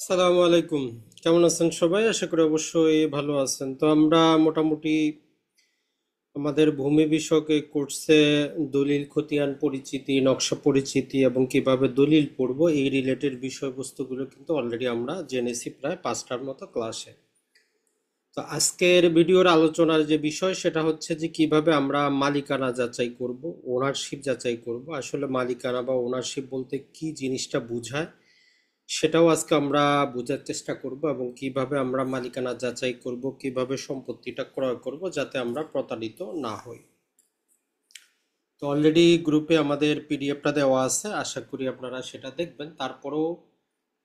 সালামু আলাইকুম। কেমন আছেন সবাই? আশা করি অবশ্যই ভালো আছেন। তো আমরা মোটামুটি আমাদের ভূমি বিষয়ক এই কোর্সে দলিল খতিয়ান পরিচিতি, নকশা পরিচিতি এবং কিভাবে দলিল পড়ব এই রিলেটেড বিষয়বস্তুগুলো কিন্তু অলরেডি আমরা জেনেছি প্রায় 5টার মতো ক্লাসে। তো আজকের ভিডিওর আলোচনার যে বিষয় সেটা হচ্ছে যে কিভাবে আমরা মালিকানা যাচাই করব, ওনারশিপ যাচাই করব। আসলে মালিকানা বা ওনারশিপ বলতে কি জিনিসটা বোঝায় সেটাও আজকে আমরা বোঝার চেষ্টা করব এবং কিভাবে আমরা মালিকানা যাচাই করব, কিভাবে সম্পত্তিটা ক্রয় করব যাতে আমরা প্রতারিত না হই। তো অলরেডি গ্রুপে আমাদের পিডিএফটা দেওয়া আছে, আশা করি আপনারা সেটা দেখবেন। তারপরেও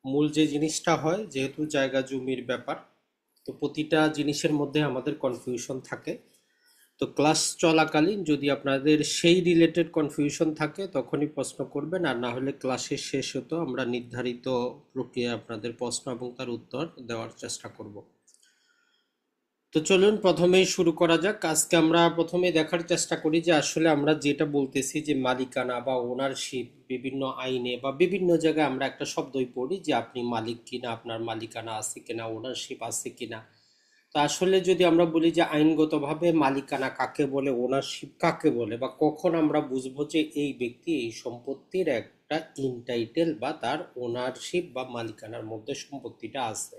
মূল যে জিনিসটা হয়, যেহেতু জায়গা জমির ব্যাপার, তো প্রতিটা জিনিসের মধ্যে আমাদের কনফিউশন থাকে। তো ক্লাস চলাকালীন যদি আপনাদের সেই রিলেটেড কনফিউশন থাকে তখনই প্রশ্ন করবেন, আর না হলে ক্লাসের শেষ হতো আমরা নির্ধারিত প্রক্রিয়া আপনাদের প্রশ্ন এবং তার উত্তর দেওয়ার চেষ্টা করব। তো চলুন প্রথমেই শুরু করা যাক। আজকে আমরা প্রথমে দেখার চেষ্টা করি যে আসলে আমরা যেটা বলতেছি যে মালিকানা বা ওনারশিপ, বিভিন্ন আইনে বা বিভিন্ন জায়গায় আমরা একটা শব্দই পড়ি যে আপনি মালিক কিনা, আপনার মালিকানা আছে কিনা, ওনারশিপ আছে কিনা। তো আসলে যদি আমরা বলি যে আইনগতভাবে মালিকানা কাকে বলে, ওনারশিপ কাকে বলে, বা কখন আমরা বুঝবো যে এই ব্যক্তি এই সম্পত্তির একটা ইনটাইটেল বা তার ওনারশিপ বা মালিকানার মধ্যে সম্পত্তিটা আছে।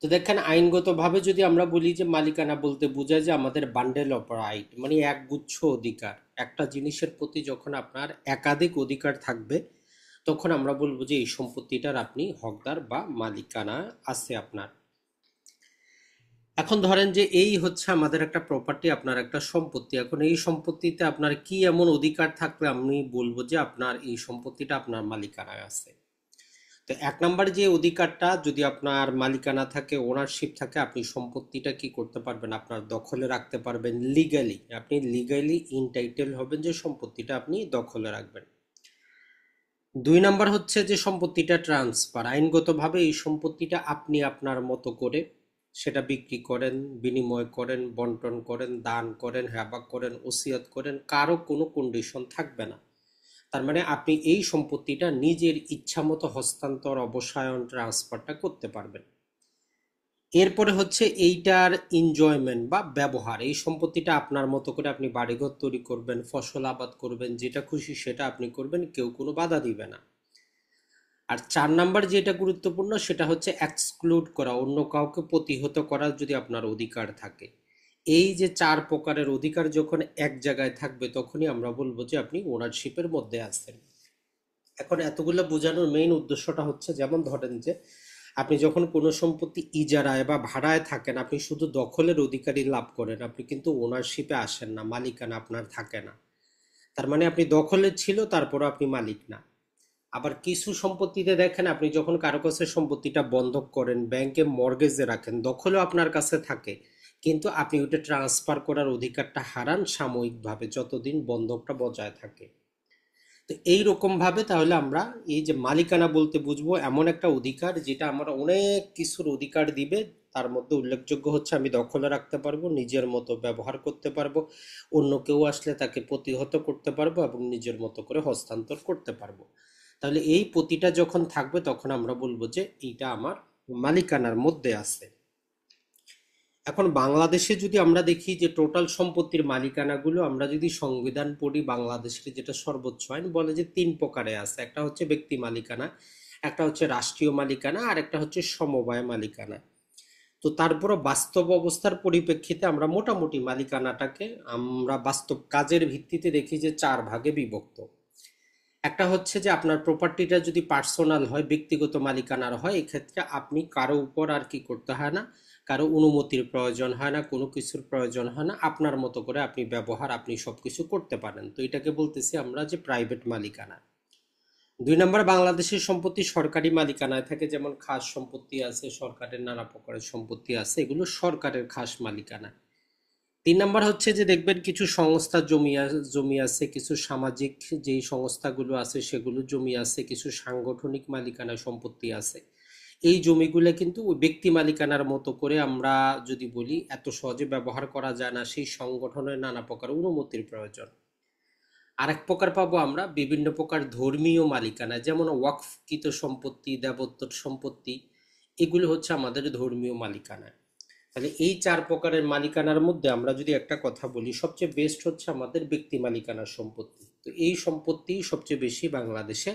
তো দেখেন, আইনগতভাবে যদি আমরা বলি যে মালিকানা বলতে বোঝায় যে আমাদের বান্ডেল অফ রাইট, মানে একগুচ্ছ অধিকার। একটা জিনিসের প্রতি যখন আপনার একাধিক অধিকার থাকবে তখন আমরা বলবো যে এই সম্পত্তিটার আপনি হকদার বা মালিকানা আছে আপনার। এখন ধরেন যে এই হচ্ছে আমাদের একটা প্রপার্টি, আপনার একটা সম্পত্তি। এখন এই সম্পত্তিতে আপনার কি এমন অধিকার থাকলে আমি বলবো যে আপনার এই সম্পত্তিটা আপনার মালিকানায় আছে। তো এক নাম্বার যে অধিকারটা, যদি আপনার মালিকানা থাকে, ওনারশিপ থাকে, আপনি সম্পত্তিটা কি করতে পারবেন, আপনার দখলে রাখতে পারবেন লিগালি। আপনি লিগালি ইনটাইটেল হবেন যে সম্পত্তিটা আপনি দখলে রাখবেন। দুই নাম্বার হচ্ছে যে সম্পত্তিটা ট্রান্সফার, আইনগতভাবে এই সম্পত্তিটা আপনি আপনার মতো করে সেটা বিক্রি করেন, বিনিময় করেন, বন্টন করেন, দান করেন, হেবা করেন, ওসিয়ত করেন, কারো কোনো কন্ডিশন থাকবে না। তার মানে আপনি এই সম্পত্তিটা নিজের ইচ্ছা মতো হস্তান্তর, অবসায়ন, ট্রান্সফারটা করতে পারবেন। এরপরে হচ্ছে এইটার এনজয়মেন্ট বা ব্যবহার, এই সম্পত্তিটা আপনার মতো করে আপনি বাড়িঘর তৈরি করবেন, ফসল আবাদ করবেন, যেটা খুশি সেটা আপনি করবেন, কেউ কোনো বাধা দিবে না। আর চার নাম্বার যেটা গুরুত্বপূর্ণ সেটা হচ্ছে এক্সক্লুড করা, অন্য কাউকে প্রতিহত করার যদি আপনার অধিকার থাকে। এই যে চার প্রকারের অধিকার যখন এক জায়গায় থাকবে তখনই আমরা বলবো যে আপনি ওনারশিপের মধ্যে আছেন। এখন এতগুলো বোঝানোর মেইন উদ্দেশ্যটা হচ্ছে, যেমন ধরেন যে আপনি যখন কোনো সম্পত্তি ইজারায় বা ভাড়ায় থাকেন, আপনি শুধু দখলের অধিকারী লাভ করেন, আপনি কিন্তু ওনারশিপে আসেন না, মালিকানা আপনার থাকে না। তার মানে আপনি দখলে ছিল তারপরও আপনি মালিক না। আবার কিছু সম্পত্তিতে দেখেন, আপনি যখন কারো কাছে সম্পত্তিটা বন্ধক করেন, ব্যাংকে মর্গেজে রাখেন, দখলও আপনার কাছে থাকে, কিন্তু আপনি ওইটা ট্রান্সফার করার অধিকারটা হারান সাময়িকভাবে, যতদিন বন্ধকটা বজায় থাকে। তো এইরকম ভাবে তাহলে আমরা এই যে মালিকানা বলতে বুঝবো এমন একটা অধিকার যেটা আমার অনেক কিছুর অধিকার দিবে। তার মধ্যে উল্লেখযোগ্য হচ্ছে আমি দখলে রাখতে পারবো, নিজের মতো ব্যবহার করতে পারবো, অন্য কেউ আসলে তাকে প্রতিহত করতে পারবো এবং নিজের মতো করে হস্তান্তর করতে পারবো। তাহলে এই প্রতিটা যখন থাকবে তখন আমরা বলবো যে এইটা আমার মালিকানার মধ্যে আছে। এখন বাংলাদেশে যদি আমরা দেখি যে টোটাল সম্পত্তির মালিকানাগুলো, আমরা যদি সংবিধান পড়ি, বাংলাদেশের যেটা সর্বোচ্চ আইন বলে যে তিন প্রকারে আছে। একটা হচ্ছে ব্যক্তি মালিকানা, একটা হচ্ছে রাষ্ট্রীয় মালিকানা, আর একটা হচ্ছে সমবায় মালিকানা। তো তারপরও বাস্তব অবস্থার পরিপ্রেক্ষিতে আমরা মোটামুটি মালিকানাটাকে আমরা বাস্তব কাজের ভিত্তিতে দেখি যে চার ভাগে বিভক্ত। একটা হচ্ছে যে আপনার প্রপার্টিটা যদি পার্সোনাল হয়, ব্যক্তিগত মালিকানার হয়, এক্ষেত্রে আপনি কারো উপর আর কি করতে হয় না, কারো অনুমতির প্রয়োজন হয় না, কোনো কিছুর প্রয়োজন হয় না, আপনার মতো করে আপনি ব্যবহার, আপনি সবকিছু করতে পারেন। তো এটাকে বলতেছি আমরা যে প্রাইভেট মালিকানা। দুই নম্বর, বাংলাদেশের সম্পত্তি সরকারি মালিকানায় থাকে, যেমন খাস সম্পত্তি আছে, সরকারের নানা প্রকারের সম্পত্তি আছে, এগুলো সরকারের খাস মালিকানা। তিন নাম্বার হচ্ছে যে দেখবেন কিছু সংস্থা জমি আছে, কিছু সামাজিক যেই সংস্থাগুলো আছে সেগুলো জমি আছে, কিছু সাংগঠনিক মালিকানা সম্পত্তি আছে। এই জমিগুলো কিন্তু ওই ব্যক্তি মালিকানার মতো করে আমরা যদি বলি এত সহজে ব্যবহার করা যায় না, সেই সংগঠনের নানা প্রকার অনুমতির প্রয়োজন। আরেক প্রকার পাবো আমরা বিভিন্ন প্রকার ধর্মীয় মালিকানা, যেমন ওয়াকফকৃত সম্পত্তি, দেবোত্তর সম্পত্তি, এগুলো হচ্ছে আমাদের ধর্মীয় মালিকানা। তাহলে এই চার প্রকারের মালিকানার মধ্যে আমরা যদি একটা কথা বলি, সবচেয়ে বেস্ট হচ্ছে আমাদের ব্যক্তি মালিকানার সম্পত্তি। তো এই সম্পত্তি সবচেয়ে বেশি বাংলাদেশে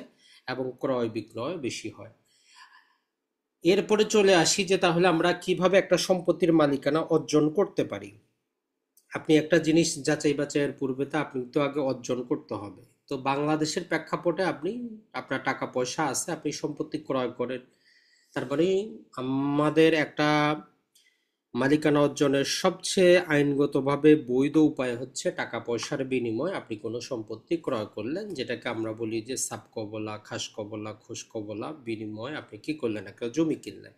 এবং ক্রয় বিক্রয় বেশি হয়। এরপরে চলে আসি যে তাহলে আমরা কিভাবে একটা সম্পত্তির মালিকানা অর্জন করতে পারি। আপনি একটা জিনিস যাচাই বাছাইয়ের পূর্বে তো আপনি তো আগে অর্জন করতে হবে। তো বাংলাদেশের প্রেক্ষাপটে আপনি, আপনার টাকা পয়সা আছে, আপনি সম্পত্তি ক্রয় করেন, তারপরে আমাদের একটা মালিকানা অর্জনের সবচেয়ে আইনগতভাবে বৈধ উপায় হচ্ছে টাকা পয়সার বিনিময়ে আপনি কোনো সম্পত্তি ক্রয় করলেন, যেটাকে আমরা বলি যে সাব কবলা, খাস কবলা, খোস কবলা, বিনিময়ে আপনি কি করলেন, একটা জমি কিনলেন।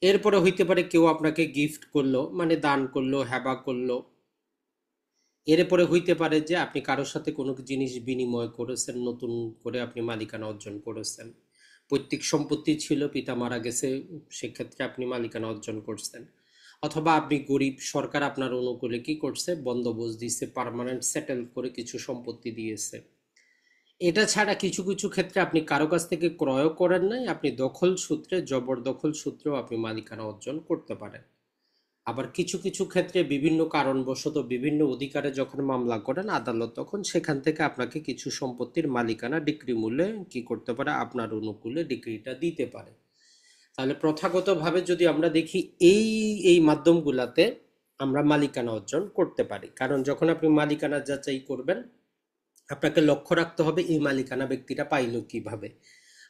এরপরে হইতে পারে কেউ আপনাকে গিফট করলো, মানে দান করলো, হেবা করলো। এরপরে হইতে পারে যে আপনি কারোর সাথে কোনো জিনিস বিনিময় করেছেন, নতুন করে আপনি মালিকানা অর্জন করেছেন। পৈতৃক সম্পত্তি ছিল, পিতা মারা গেছে, সেক্ষেত্রে আপনি মালিকানা অর্জন করছেন। অথবা আপনি গরিব, সরকার আপনার অনুকূলে কি করছে, বন্দোবস্ত দিয়েছে, পার্মানেন্ট সেটেল করে কিছু সম্পত্তি দিয়েছে। এটা ছাড়া কিছু কিছু ক্ষেত্রে আপনি কারো কাছ থেকে ক্রয়ও করেন নাই, আপনি দখল সূত্রে, জবরদখল সূত্রেও আপনি মালিকানা অর্জন করতে পারেন। আবার কিছু কিছু ক্ষেত্রে বিভিন্ন কারণবশত বিভিন্ন অধিকারে যখন মামলা করেন আদালত, তখন সেখান থেকে আপনাকে কিছু সম্পত্তির মালিকানা ডিক্রি মূল্যে কি করতে পারে, আপনার অনুকূলে ডিক্রিটা দিতে পারে। তাহলে প্রথাগতভাবে যদি আমরা দেখি, এই এই মাধ্যমগুলাতে আমরা মালিকানা অর্জন করতে পারি। কারণ যখন আপনি মালিকানা যাচাই করবেন, আপনাকে লক্ষ্য রাখতে হবে এই মালিকানা ব্যক্তিটা পাইলো কিভাবে।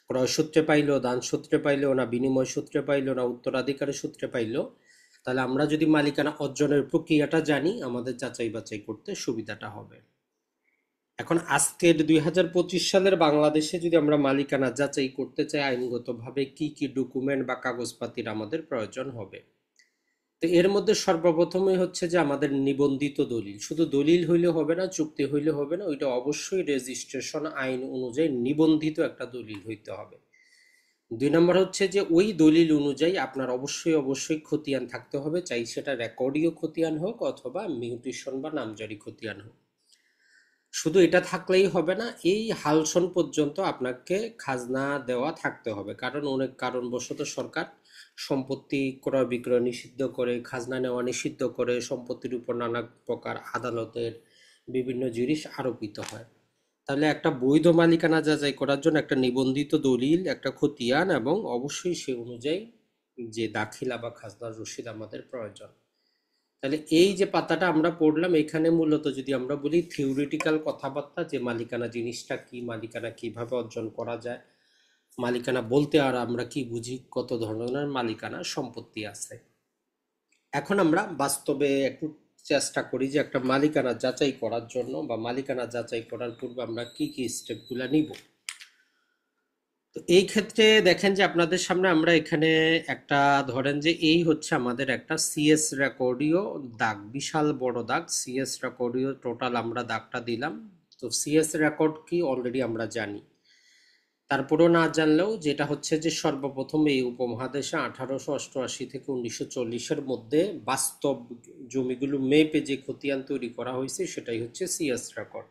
ক্রয় সূত্রে পাইলো, দান সূত্রে পাইলো, না বিনিময় সূত্রে পাইলো, না উত্তরাধিকারের সূত্রে পাইলো। তাহলে আমরা যদি মালিকানা অর্জনের প্রক্রিয়াটা জানি, আমাদের যাচাই বাছাই করতে সুবিধাটা হবে। এখন আজকের 2025 সালের বাংলাদেশে যদি আমরা মালিকানা যাচাই করতে চাই আইনগতভাবে, কি কি ডকুমেন্ট বা কাগজপাতির আমাদের প্রয়োজন হবে। তো এর মধ্যে সর্বপ্রথমে হচ্ছে যে আমাদের নিবন্ধিত দলিল। শুধু দলিল হইলে হবে না, চুক্তি হইলে হবে না, ওইটা অবশ্যই রেজিস্ট্রেশন আইন অনুযায়ী নিবন্ধিত একটা দলিল হইতে হবে। 2 নম্বর হচ্ছে যে ওই দলিল অনুযায়ী আপনার অবশ্যই অবশ্যই খতিয়ান থাকতে হবে, চাই সেটা রেকর্ডীয় খতিয়ান হোক অথবা মিউটেশন বা নামজারি খতিয়ান হোক। শুধু এটা থাকলেই হবে না, এই হালসন পর্যন্ত আপনাকে খাজনা দেওয়া থাকতে হবে। কারণ অনেক কারণবশত সরকার সম্পত্তি ক্রয় বিক্রয় নিষিদ্ধ করে, খাজনা নেওয়া নিষিদ্ধ করে, সম্পত্তির উপর নানা প্রকার আদালতের বিভিন্ন জিনিস আরোপিত হয়। তাহলে একটা বৈধ মালিকানা যাচাই করার জন্য একটা নিবন্ধিত দলিল, একটা খতিয়ান এবং অবশ্যই সে অনুযায়ী যে দাখিলা বা খাজনার রসিদ আমাদের প্রয়োজন। তাহলে এই যে পাতাটা আমরা পড়লাম, এখানে মূলত যদি আমরা বলি থিওরিটিক্যাল কথাবার্তা, যে মালিকানা জিনিসটা কি, মালিকানা কিভাবে অর্জন করা যায়, মালিকানা বলতে আর আমরা কি বুঝি, কত ধরনের মালিকানা সম্পত্তি আছে। এখন আমরা বাস্তবে একটু চেষ্টা করি যে একটা মালিকানা যাচাই করার জন্য বা মালিকানা যাচাই করার পূর্বে আমরা কি কি স্টেপগুলো নিব। তো এই ক্ষেত্রে দেখেন যে আপনাদের সামনে আমরা এখানে একটা, ধরেন যে এই হচ্ছে আমাদের একটা সিএস রেকর্ডীয় দাগ, বিশাল বড় দাগ, সিএস রেকর্ডীয় টোটাল আমরা দাগটা দিলাম। তো সিএস রেকর্ড কি অলরেডি আমরা জানি, তারপরেও না জানলেও যেটা হচ্ছে যে সর্বপ্রথম এই উপমহাদেশে 1888 থেকে 1940-এর মধ্যে বাস্তব জমিগুলো মেপে যে খতিয়ান তৈরি করা হয়েছে সেটাই হচ্ছে সিএস রেকর্ড।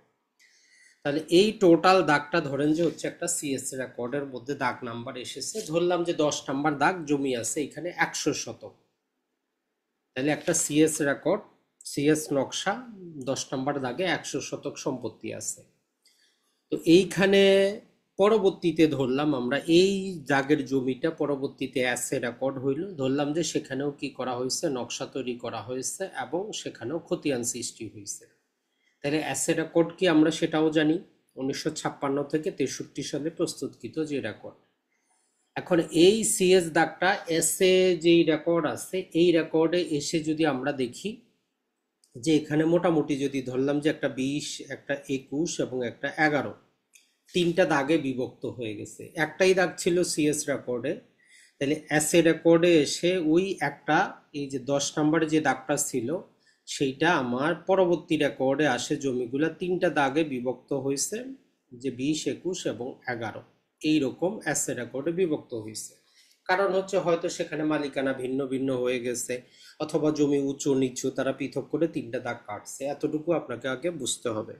তাহলে এই টোটাল দাগটা ধরেন যে হচ্ছে একটা সিএস রেকর্ডের মধ্যে দাগ নাম্বার এসেছে, ধরলাম যে 10 নম্বর দাগ জমি আছে এখানে 100 শতক। তাহলে একটা সিএস রেকর্ড, সিএস নকশা, 10 নম্বর দাগে 100 শতক সম্পত্তি আছে। তো এইখানে পরবর্তীতে ধরলাম আমরা এই দাগের জমিটা পরবর্তীতে অ্যাসে রেকর্ড হইল, ধরলাম যে সেখানেও কি করা হয়েছে, নকশা তৈরি করা হয়েছে এবং সেখানেও খতিয়ান সৃষ্টি হয়েছে। তাহলে অ্যাসে রেকর্ড কি আমরা সেটাও জানি, 1956 থেকে 63 সালে প্রস্তুতকৃত যে রেকর্ড। এখন এই সিএস দাগটা এসে যেই রেকর্ড আছে, এই রেকর্ডে এসে যদি আমরা দেখি যে এখানে মোটামুটি যদি ধরলাম যে একটা 20, একটা 21 এবং একটা 11, 3টা দাগে বিভক্ত হয়ে গেছে। একটাই দাগ ছিল সিএস রেকর্ডে, তাহলে এসএ রেকর্ডে এসে ওই একটা, এই যে 10 নম্বরে যে দাগটা ছিল সেইটা আমার পরবর্তী রেকর্ডে আসে, জমিগুলা 3টা দাগে বিভক্ত হয়েছে, যে 20, 21 এবং 11 এইরকম এসএ রেকর্ডে বিভক্ত হয়েছে। কারণ হচ্ছে হয়তো সেখানে মালিকানা ভিন্ন ভিন্ন হয়ে গেছে, অথবা জমি উঁচু নিচু তারা পৃথক করে 3টা দাগ কাটছে, এতটুকু আপনাকে আগে বুঝতে হবে।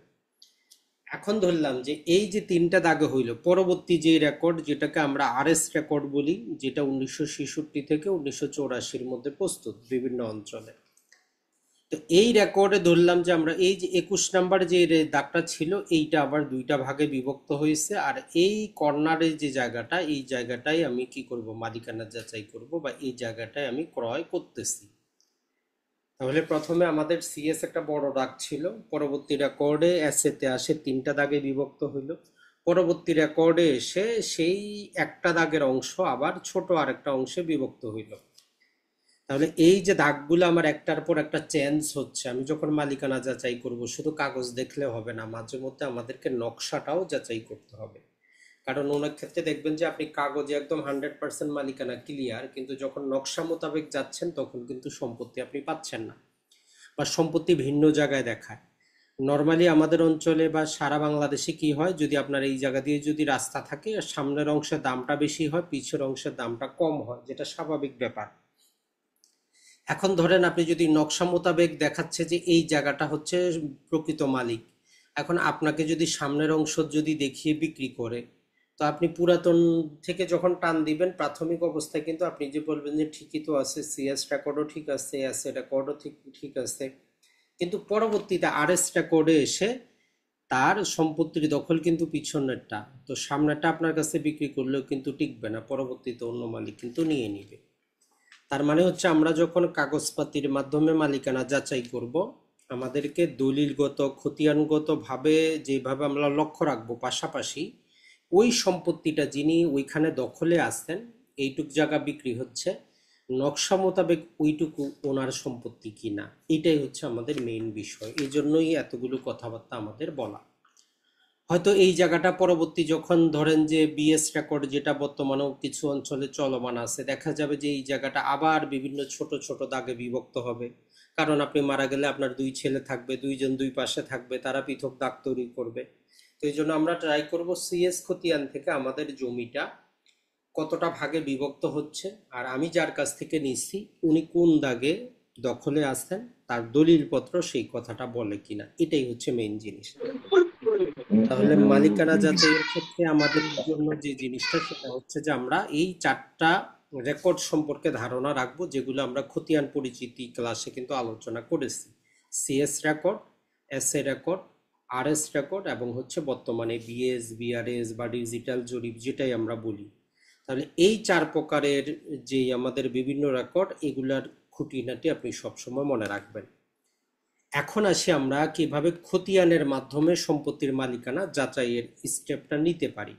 এখন ধরলাম যে এই যে তিনটা দাগে হইল, পরবর্তী যে রেকর্ড যেটাকে আমরা আরএস রেকর্ড বলি, যেটা 1966 থেকে 1984-র মধ্যে প্রস্তুত বিভিন্ন অঞ্চলে। তো এই রেকর্ডে ধরলাম যে আমরা এই যে 21 নাম্বার যে দাগটা ছিল, এইটা আবার দুইটা ভাগে বিভক্ত হয়েছে, আর এই কর্নারের যে জায়গাটা, এই জায়গাটাই আমি কি করব, মালিকানা যাচাই করব, বা এই জায়গাটায় আমি ক্রয় করতেছি। তাহলে প্রথমে আমাদের সিএস একটা বড় দাগ ছিল, পরবর্তী রেকর্ডে এসএতে আসে তিনটা দাগে বিভক্ত হইল, পরবর্তী রেকর্ডে এসে সেই একটা দাগের অংশ আবার ছোট আরেকটা অংশে বিভক্ত হইল। তাহলে এই যে দাগগুলো আমার একটার পর একটা চেঞ্জ হচ্ছে, আমি যখন মালিকানা যাচাই করব শুধু কাগজ দেখলে হবে না, মাঝে মধ্যে আমাদেরকে নকশাটাও যাচাই করতে হবে। কারণ অনেক ক্ষেত্রে দেখবেন যে আপনি কাগজে একদম 100% মালিকানা ক্লিয়ার, কিন্তু যখন নকশা মোতাবেক যাচ্ছেন তখন কিন্তু সম্পত্তি আপনি পাচ্ছেন না, বা সম্পত্তি ভিন্ন জায়গায় দেখায়। নর্মালি আমাদের অঞ্চলে বা সারা বাংলাদেশে কি হয়, যদি আপনার এই জায়গা দিয়ে যদি রাস্তা থাকে, সামনের অংশের দামটা বেশি হয়, পিছের অংশের দামটা কম হয়, যেটা স্বাভাবিক ব্যাপার। এখন ধরেন আপনি যদি নকশা মোতাবেক দেখাচ্ছে যে এই জায়গাটা হচ্ছে প্রকৃত মালিক, এখন আপনাকে যদি সামনের অংশ যদি দেখিয়ে বিক্রি করে, তো আপনি পুরাতন থেকে যখন টান দিবেন প্রাথমিক অবস্থায় কিন্তু আপনি যে বলবেন যে ঠিকই তো আছে, সিএস রেকর্ডও ঠিক আছে, এসএ রেকর্ডও ঠিক ঠিক আছে, কিন্তু পরবর্তীতে আরএস রেকর্ডে এসে তার সম্পত্তির দখল কিন্তু পিছনেরটা, তো সামনেরটা আপনার কাছে বিক্রি করলেও কিন্তু টিকবে না, পরবর্তীতে অন্য মালিক কিন্তু নিয়ে নিবে। তার মানে হচ্ছে আমরা যখন কাগজপাতির মাধ্যমে মালিকানা যাচাই করব, আমাদেরকে দলিলগত খতিয়ানগত ভাবে যেভাবে আমরা লক্ষ্য রাখবো, পাশাপাশি ওই সম্পত্তিটা যিনি ওইখানে দখলে আসছেন, এইটুক জায়গা বিক্রি হচ্ছে, নকশা মোতাবেক ওইটুকু ওনার সম্পত্তি কিনা, এটাই হচ্ছে আমাদের মেইন বিষয়। এই জন্যই এতগুলো কথাবার্তা আমাদের বলা। হয়তো এই জায়গাটা পরবর্তী যখন ধরেন যে বিএস রেকর্ড, যেটা বর্তমানেও কিছু অঞ্চলে চলমান আছে, দেখা যাবে যে এই জায়গাটা আবার বিভিন্ন ছোট ছোট দাগে বিভক্ত হবে। কারণ আপনি মারা গেলে আপনার দুই ছেলে থাকবে, দুইজন দুই পাশে থাকবে, তারা পৃথক দাগ তৈরি করবে। তো এই জন্য আমরা ট্রাই করব সিএস খতিয়ান থেকে আমাদের জমিটা কতটা ভাগে বিভক্ত হচ্ছে, আর আমি যার কাছ থেকে নিচ্ছি উনি কোন দাগে দখলে আসছেন, তার দলিলপত্র সেই কথাটা বলে কিনা, এটাই হচ্ছে মেইন জিনিস। তাহলে মালিকানা যাচাইয়ের ক্ষেত্রে আমাদের জন্য যে জিনিসটা, সেটা হচ্ছে যে আমরা এই চারটা রেকর্ড সম্পর্কে ধারণা রাখবো, যেগুলো আমরা খতিয়ান পরিচিতি ক্লাসে কিন্তু আলোচনা করেছি। CS record, SA record, RS record, এবং হচ্ছে বর্তমানে বিএস, বিআরএস বা ডিজিটাল জরিপ যেটাই আমরা বলি। তাহলে এই চার প্রকারের যে আমাদের বিভিন্ন রেকর্ড, এগুলার খুঁটিনাটি আপনি সবসময় মনে রাখবেন। এখন আসি আমরা কিভাবে খতিয়ানের মাধ্যমে সম্পত্তির মালিকানা যাচাইয়ের স্টেপটা নিতে পারি।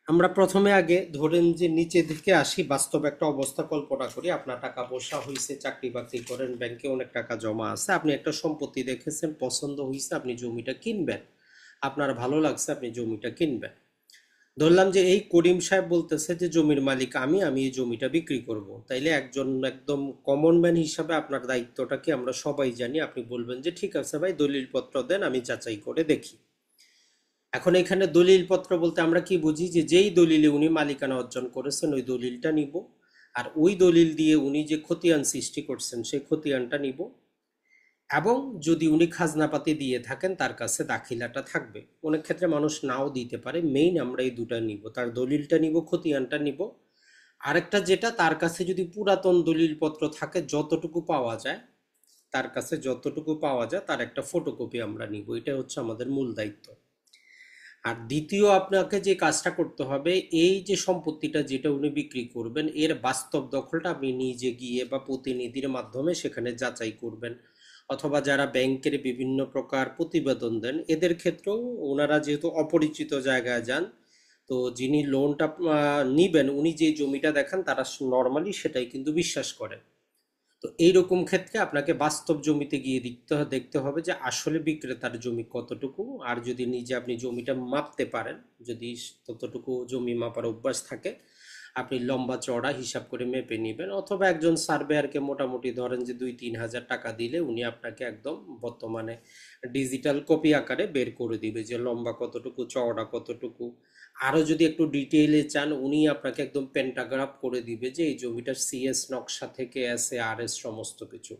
আমরা প্রথমে আগে ধরেন যে নিচে থেকে আসি, বাস্তব একটা অবস্থা কল্পনা করি। আপনার টাকা পয়সা হয়েছে, চাকরি বাকরি করেন, ব্যাংকে অনেক টাকা জমা আছে, আপনি একটা সম্পত্তি দেখেছেন, পছন্দ হয়েছে, আপনি জমিটা কিনবেন, আপনার ভালো লাগছে, আপনি জমিটা কিনবেন। ধরলাম যে এই করিম সাহেব বলতেছে যে জমির মালিক আমি, আমি এই জমিটা বিক্রি করব। তাইলে একজন একদম কমন ম্যান হিসাবে আপনার দায়িত্বটা কি আমরা সবাই জানি, আপনি বলবেন যে ঠিক আছে ভাই, দলিলপত্র দেন, আমি যাচাই করে দেখি। এখন এখানে দলিলপত্র বলতে আমরা কি বুঝি, যে যেই দলিলে উনি মালিকানা অর্জন করেছেন ওই দলিলটা নিব, আর ওই দলিল দিয়ে উনি যে খতিয়ান সৃষ্টি করছেন সেই খতিয়ানটা নিব, এবং যদি উনি খাজনাপাতি দিয়ে থাকেন তার কাছে দাখিলাটা থাকবে। অনেক ক্ষেত্রে মানুষ নাও দিতে পারে, মেইন আমরা এই দুটা নিব, তার দলিলটা নিব, খতিয়ানটা নিব। আরেকটা যেটা, তার কাছে যদি পুরাতন দলিলপত্র থাকে, যতটুকু পাওয়া যায়, তার কাছে যতটুকু পাওয়া যায় তার একটা ফটোকপি আমরা নিব। এটা হচ্ছে আমাদের মূল দায়িত্ব। আর দ্বিতীয় আপনাকে যে কাজটা করতে হবে, এই যে সম্পত্তিটা যেটা উনি বিক্রি করবেন, এর বাস্তব দখলটা আপনি নিজে গিয়ে বা প্রতিনিধির মাধ্যমে সেখানে যাচাই করবেন। অথবা যারা ব্যাংকের বিভিন্ন প্রকার প্রতিবেদন দেন, এদের ক্ষেত্রেও ওনারা যেহেতু অপরিচিত জায়গায় যান, তো যিনি লোনটা নিবেন, উনি যে জমিটা দেখান, তারা নর্মালি সেটাই কিন্তু বিশ্বাস করেন। তো এইরকম ক্ষেত্রে আপনাকে বাস্তব জমিতে গিয়ে দেখতে হবে যে আসলে বিক্রেতার জমি কতটুকু, আর যদি নিজে আপনি জমিটা মাপতে পারেন, যদি ততটুকু জমি মাপার অভ্যাস থাকে, আপনি লম্বা চওড়া হিসাব করে মেপে নেবেন, অথবা একজন সার্ভেয়ারকে মোটামুটি ধরেন যে 2-3 হাজার টাকা দিলে উনি আপনাকে একদম বর্তমানে ডিজিটাল কপি আকারে বের করে দিবে যে লম্বা কতটুকু, চওড়া কতটুকু। আরও যদি একটু ডিটেইলে চান, উনি আপনাকে একদম পেন্টাগ্রাফ করে দিবে যে এই জমিটার সিএস নকশা থেকে এসে আর এস সমস্ত কিছু।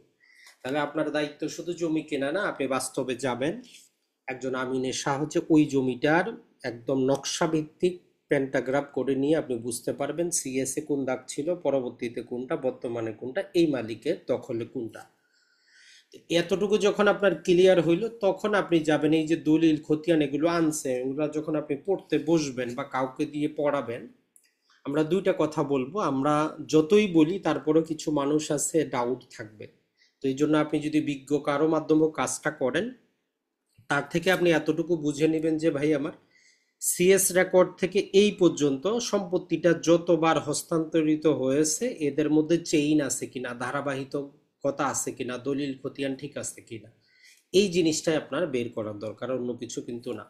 তাহলে আপনার দায়িত্ব শুধু জমি কেনা না, আপনি বাস্তবে যাবেন, একজন আমিনের সাহায্যে ওই জমিটার একদম নকশা ভিত্তিক প্যান্টাগ্রাফ করে নিয়ে আপনি বুঝতে পারবেন সিএসএ কোন দাগ ছিল, পরবর্তীতে কোনটা, বর্তমানে কোনটা, এই মালিকের দখলে কোনটা। এতটুকু যখন আপনার ক্লিয়ার হইল, তখন আপনি যাবেন এই যে দলিল খতিয়ান এগুলো আনছে, এগুলো যখন আপনি পড়তে বসবেন বা কাউকে দিয়ে পড়াবেন, আমরা দুইটা কথা বলবো। আমরা যতই বলি তারপরেও কিছু মানুষ আছে ডাউট থাকবে। তো এই জন্য আপনি যদি বিজ্ঞ কারো মাধ্যমে কাজটা করেন, তার থেকে আপনি এতটুকু বুঝে নেবেন যে ভাই আমার সিএস রেকর্ড থেকে এই পর্যন্ত সম্পত্তিটা যতবার হস্তান্তরিত হয়েছে এদের মধ্যে চেইন আছে কিনা, ধারাবাহিকতা আছে কিনা, দলিল খতিয়ান ঠিক আছে কিনা, এই জিনিসটাই আপনার বের করার দরকার, অন্য কিছু কিন্তু না।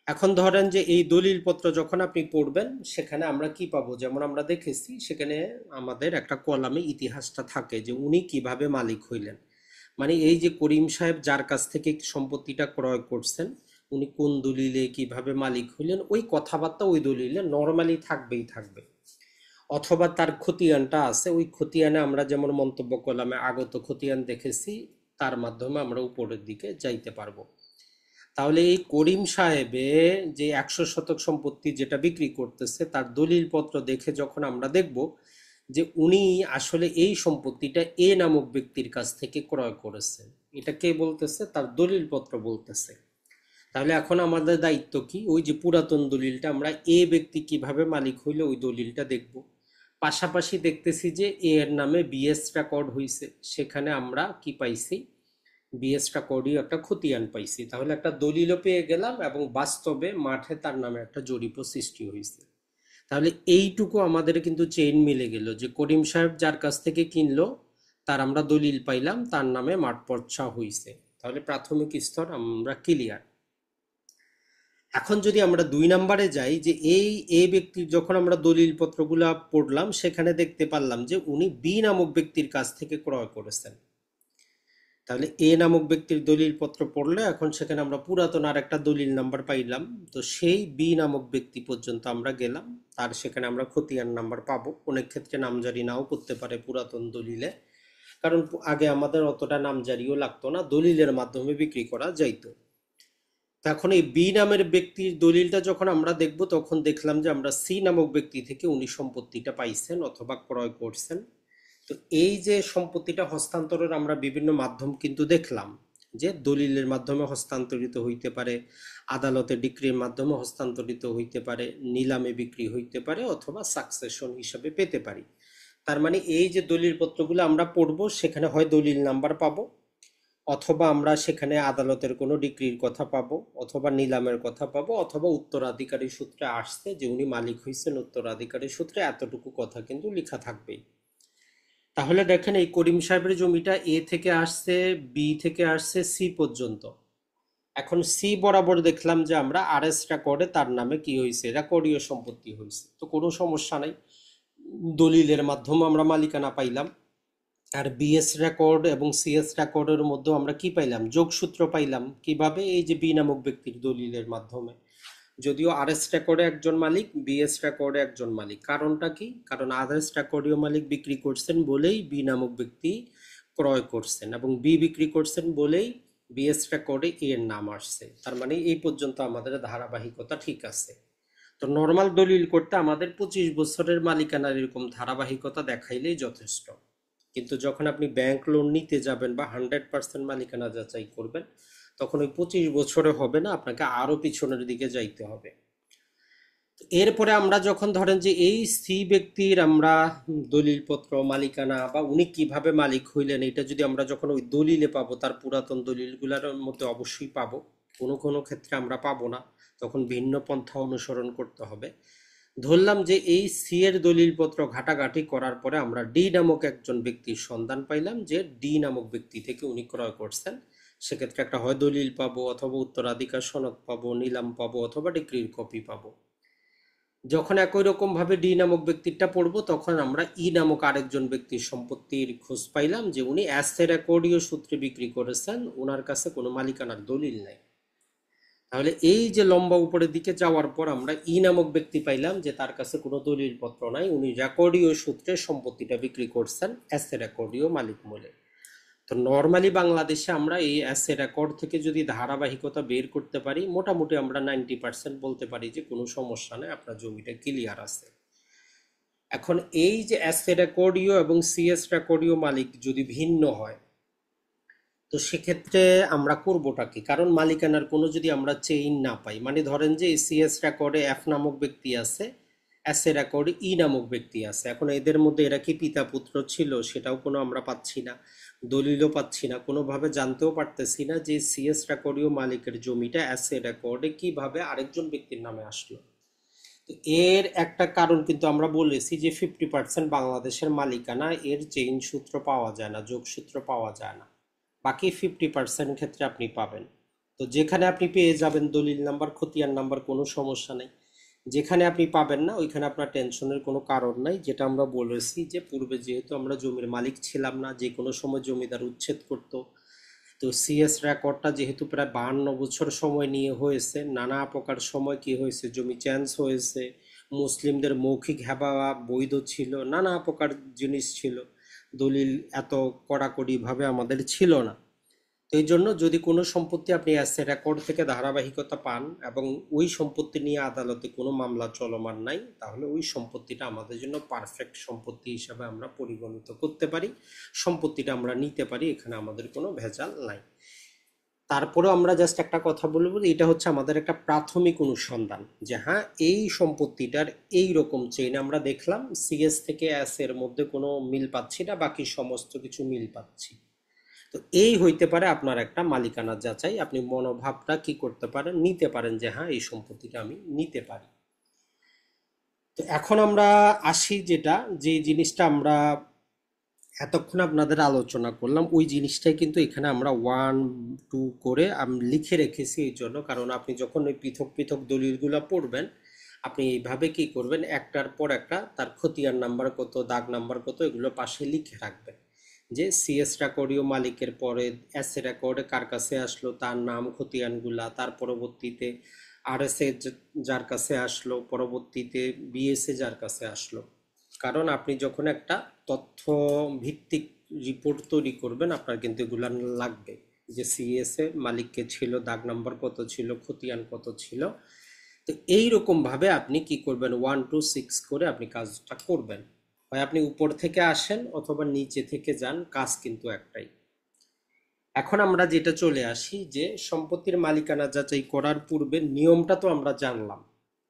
এখন ধরেন যে এই দলিলপত্র যখন আপনি পড়বেন, সেখানে আমরা কি পাবো, যেমন আমরা দেখেছি সেখানে আমাদের একটা কলামে ইতিহাসটা থাকে যে উনি কিভাবে মালিক হইলেন। মানে এই যে করিম সাহেব যার কাছ থেকে সম্পত্তিটা ক্রয় করছেন, উনি কোন দলিলে কিভাবে মালিক হইলেন, ওই কথাবার্তা ওই দলিলে নর্মালি থাকবেই থাকবে। অথবা তার খতিয়ানটা আছে, ওই খতিয়ানে আমরা যেমন মন্তব্য কলামে আগত খতিয়ান দেখেছি, তার মাধ্যমে আমরা উপরের দিকে যাইতে পারবো। তাহলে এই করিম সাহেবে যে 100 শতক সম্পত্তি যেটা বিক্রি করতেছে, তার দলিল পত্র দেখে যখন আমরা দেখব যে উনি আসলে এই সম্পত্তিটা এ নামক ব্যক্তির কাছ থেকে ক্রয় করেছেন, এটা কে বলতেছে, তার দলিল পত্র বলতেছে। তাহলে এখন আমাদের দায়িত্ব কি, ওই যে পুরাতন দলিলটা আমরা এ ব্যক্তি কিভাবে মালিক হইলো ওই দলিলটা দেখব। পাশাপাশি দেখতেছি যে এ এর নামে বিএস রেকর্ড হইছে, সেখানে আমরা কি পাইছি, বিএসটা করেও একটা খতিয়ান পাইছি। তাহলে একটা দলিলও পেয়ে গেলাম এবং বাস্তবে মাঠে তার নামে একটা জরিপও সৃষ্টি হয়েছে। তাহলে এইটুকু আমাদের কিন্তু চেইন মিলে গেল যে করিম সাহেব যার কাছ থেকে কিনলো তার আমরা দলিল পাইলাম, তার নামে মাঠ পর্চা হইছে। তাহলে প্রাথমিক স্তর আমরা ক্লিয়ার। এখন যদি আমরা 2 নম্বরে যাই, যে এই এ ব্যক্তির যখন আমরা দলিল পত্রগুলা পড়লাম, সেখানে দেখতে পারলাম যে উনি বি নামক ব্যক্তির কাছ থেকে ক্রয় করেছেন। তাহলে এ নামক ব্যক্তির দলিল পত্র পড়লে এখন সেখানে আমরা পুরাতন আর একটা দলিল নাম্বার পাইলাম। তো সেই বি নামক ব্যক্তি পর্যন্ত আমরা গেলাম, তার সেখানে আমরা খতিয়ান নাম্বার পাবো। অনেক ক্ষেত্রে নামজারি নাও করতে পারে পুরাতন দলিলে, কারণ আগে আমাদের অতটা নামজারিও লাগতো না, দলিলের মাধ্যমে বিক্রি করা যাইতো। তো এখন এই বি নামের ব্যক্তির দলিলটা যখন আমরা দেখব, তখন দেখলাম যে আমরা সি নামক ব্যক্তি থেকে উনি সম্পত্তিটা পাইছেন অথবা ক্রয় করছেন। তো এই যে সম্পত্তিটা হস্তান্তরের আমরা বিভিন্ন মাধ্যম কিন্তু দেখলাম, যে দলিলের মাধ্যমে হস্তান্তরিত হইতে পারে, আদালতে ডিক্রির মাধ্যমে হস্তান্তরিত হইতে পারে, নিলামে বিক্রি হইতে পারে, অথবা সাকসেশন হিসাবে পেতে পারি। তার মানে এই যে দলিল পত্রগুলো আমরা পড়বো, সেখানে হয় দলিল নাম্বার পাবো, অথবা আমরা সেখানে আদালতের কোনো ডিক্রির কথা পাবো, অথবা নিলামের কথা পাবো, অথবা উত্তরাধিকারী সূত্রে আসছে যে উনি মালিক হয়েছেন উত্তরাধিকারী সূত্রে, এতটুকু কথা কিন্তু লেখা থাকবেই। তাহলে দেখেন এই করিম সাহেবের জমিটা এ থেকে আসছে, বি থেকে আসছে, সি পর্যন্ত। এখন সি বরাবর দেখলাম যে আমরা আরএস রেকর্ডে তার নামে কি হয়েছে, রেকর্ডীয় সম্পত্তি হয়েছে, তো কোনো সমস্যা নাই, দলিলের মাধ্যমে আমরা মালিকানা পাইলাম। আর বিএস রেকর্ড এবং সিএস রেকর্ডের মধ্যে আমরা কি পাইলাম, যোগসূত্র পাইলাম। কিভাবে, এই যে বি নামক ব্যক্তির দলিলের মাধ্যমে। যদিও আরএস রেকর্ডে একজন মালিক, বিএস রেকর্ডে একজন মালিক। কারণটা কি, কারণ আরএস রেকর্ডীয় মালিক বিক্রি করছেন বলেই বি নামক ব্যক্তি ক্রয় করছেন, এবং বি বিক্রি করছেন বলেই বিএস রেকর্ডে এর নাম আসছে। তার মানে এই পর্যন্ত আমাদের ধারাবাহিকতা ঠিক আছে। তো নর্মাল দলিল করতে আমাদের 25 বছরের মালিকানার এরকম ধারাবাহিকতা দেখাইলেই যথেষ্ট। কিন্তু যখন আপনি ব্যাংক লোন নিতে যাবেন বা 100% মালিকানা যাচাই করবেন, তখন ওই 25 বছরে হবে না, আপনাকে আরো পিছনের দিকে যাইতে হবে। এরপরে আমরা যখন ধরেন যে এই সি ব্যক্তির আমরা দলিলপত্র, মালিকানা বা উনি কিভাবে মালিক হইলেন, এটা যদি আমরা যখন ওই দলিলে পাবো, তার পুরাতন দলিলগুলোর মধ্যে অবশ্যই পাবো, কোনো কোনো ক্ষেত্রে আমরা পাবো না, তখন ভিন্ন পন্থা অনুসরণ করতে হবে। ধরলাম যে এই সি এর দলিলপত্র ঘাটাঘাটি করার পরে আমরা ডি নামক একজন ব্যক্তির সন্ধান পাইলাম, যে ডি নামক ব্যক্তি থেকে উনি ক্রয় করছেন। সেক্ষেত্রে একটা হয় দলিল পাবো, অথবা উত্তরাধিকার সনদ পাবো, নিলাম পাবো, অথবা ডিক্রির কপি পাবো। যখন একই রকম ভাবে ডি নামক ব্যক্তিটা পড়বো, তখন আমরা ই নামক আরেকজন ব্যক্তির সম্পত্তির খোঁজ পাইলাম, যে উনি অ্যাসে রেকর্ডীয় সূত্রে বিক্রি করেছেন, ওনার কাছে কোনো মালিকানার দলিল নাই। তাহলে এই যে লম্বা উপরের দিকে যাওয়ার পর আমরা ই নামক ব্যক্তি পাইলাম, যে তার কাছে কোনো দলিল পত্র নাই, উনি রেকর্ডীয় সূত্রে সম্পত্তিটা বিক্রি করছেন অ্যাসে রেকর্ডীয় মালিক মূলে। তো তো নর্মালি বাংলাদেশে আমরা এই অ্যাসে রেকর্ড থেকে যদি ধারাবাহিকতা বের করতে পারি, মোটামুটি আমরা 90% বলতে পারি যে কোনো সমস্যা নেই, আপনার জমিটা ক্লিয়ার আছে। এখন এই যে অ্যাসে রেকর্ডীয় এবং সিএস রেকর্ডীয় মালিক যদি ভিন্ন হয়, তো সেক্ষেত্রে আমরা করবোটা কি? কারণ মালিকানার কোনো যদি আমরা চেইন না পাই, মানে ধরেন যে সিএস রেকর্ডে এফ নামক ব্যক্তি আছে, এস এ রেকর্ডে ই নামক ব্যক্তি আছে, এখন এদের মধ্যে এরা কি পিতা পুত্র ছিল সেটাও কোনো আমরা পাচ্ছি না, দলিলও পাচ্ছি না, কোনোভাবে জানতেও পারতেছি না যে সিএস রেকর্ডীয় মালিকের জমিটা এস এ রেকর্ডে কিভাবে আরেকজন ব্যক্তির নামে আসলো। তো এর একটা কারণ কিন্তু আমরা বলেছি যে 50% বাংলাদেশের মালিকানা, এর চেইন সূত্র পাওয়া যায় না, যোগসূত্র পাওয়া যায় না, বাকি 50% ক্ষেত্রে আপনি পাবেন। তো যেখানে আপনি পেয়ে যাবেন দলিল নাম্বার, খতিয়ান নাম্বার, কোনো সমস্যা নেই। যেখানে আপনি পাবেন না ওইখানে আপনার টেনশনের কোনো কারণ নাই, যেটা আমরা বলেছি যে পূর্বে যেহেতু আমরা জমির মালিক ছিলাম না, যে কোনো সময় জমিদার উচ্ছেদ করতো। তো সিএস রেকর্ডটা যেহেতু প্রায় 52 বছর সময় নিয়ে হয়েছে, নানা প্রকার সময় কি হয়েছে, জমি চেঞ্জ হয়েছে, মুসলিমদের মৌখিক হেবা বৈধ ছিল, নানা প্রকার জিনিস ছিল, দলিল এত কড়াকড়িভাবে আমাদের ছিল না। তো এই জন্য যদি কোনো সম্পত্তি আপনি অ্যাসে রেকর্ড থেকে ধারাবাহিকতা পান এবং ওই সম্পত্তি নিয়ে আদালতে কোনো মামলা চলমান নাই, তাহলে ওই সম্পত্তিটা আমাদের জন্য পারফেক্ট সম্পত্তি হিসাবে আমরা পরিগণিত করতে পারি, সম্পত্তিটা আমরা নিতে পারি, এখানে আমাদের কোনো ভেজাল নাই। তারপরেও আমরা জাস্ট একটা কথা বলবো, এটা হচ্ছে আমাদের একটা প্রাথমিক অনুসন্ধান যে হ্যাঁ এই সম্পত্তিটার এই রকম চেইন আমরা দেখলাম, সিএস থেকে এস এর মধ্যে কোনো মিল পাচ্ছি না, বাকি সমস্ত কিছু মিল পাচ্ছি। তো এই হইতে পারে আপনার একটা মালিকানা যাচাই, আপনি মনোভাবটা কি করতে পারেন, নিতে পারেন যে হ্যাঁ এই সম্পত্তিটা আমি নিতে পারি। তো এখন আমরা আসি যেটা, যে জিনিসটা আমরা এতক্ষণ আপনাদের আলোচনা করলাম, ওই জিনিসটাই কিন্তু এখানে আমরা 1 2 করে আমি লিখে রেখেছি এই জন্য, কারণ আপনি যখন ওই পৃথক পৃথক দলিলগুলো পড়বেন, আপনি এইভাবে কি করবেন, একটার পর একটা তার খতিয়ান নাম্বার কত, দাগ নাম্বার কত, এগুলো পাশে লিখে রাখবেন। যে সিএস রেকর্ডীয় মালিকের পরে এস এ রেকর্ডে কার কাছে আসলো, তার নাম, খতিয়ানগুলা, তার পরবর্তীতে আর এস এ যার কাছে আসলো, পরবর্তীতে বিএসএ যার কাছে আসলো। কারণ আপনি যখন একটা তথ্য ভিত্তিক রিপোর্ট তৈরি করবেন, আপনার কিন্তু এগুলা লাগবে, যে সিএসএ মালিককে ছিল, দাগ নাম্বার কত ছিল, খতিয়ান কত ছিল। তো এইরকম ভাবে আপনি কি করবেন, 1 2 6 করে আপনি কাজটা করবেন। হয় আপনি উপর থেকে আসেন অথবা নিচে থেকে যান, কাজ কিন্তু একটাই। এখন আমরা যেটা চলে আসি যে সম্পত্তির মালিকানা যাচাই করার পূর্বে নিয়মটা তো আমরা জানলাম,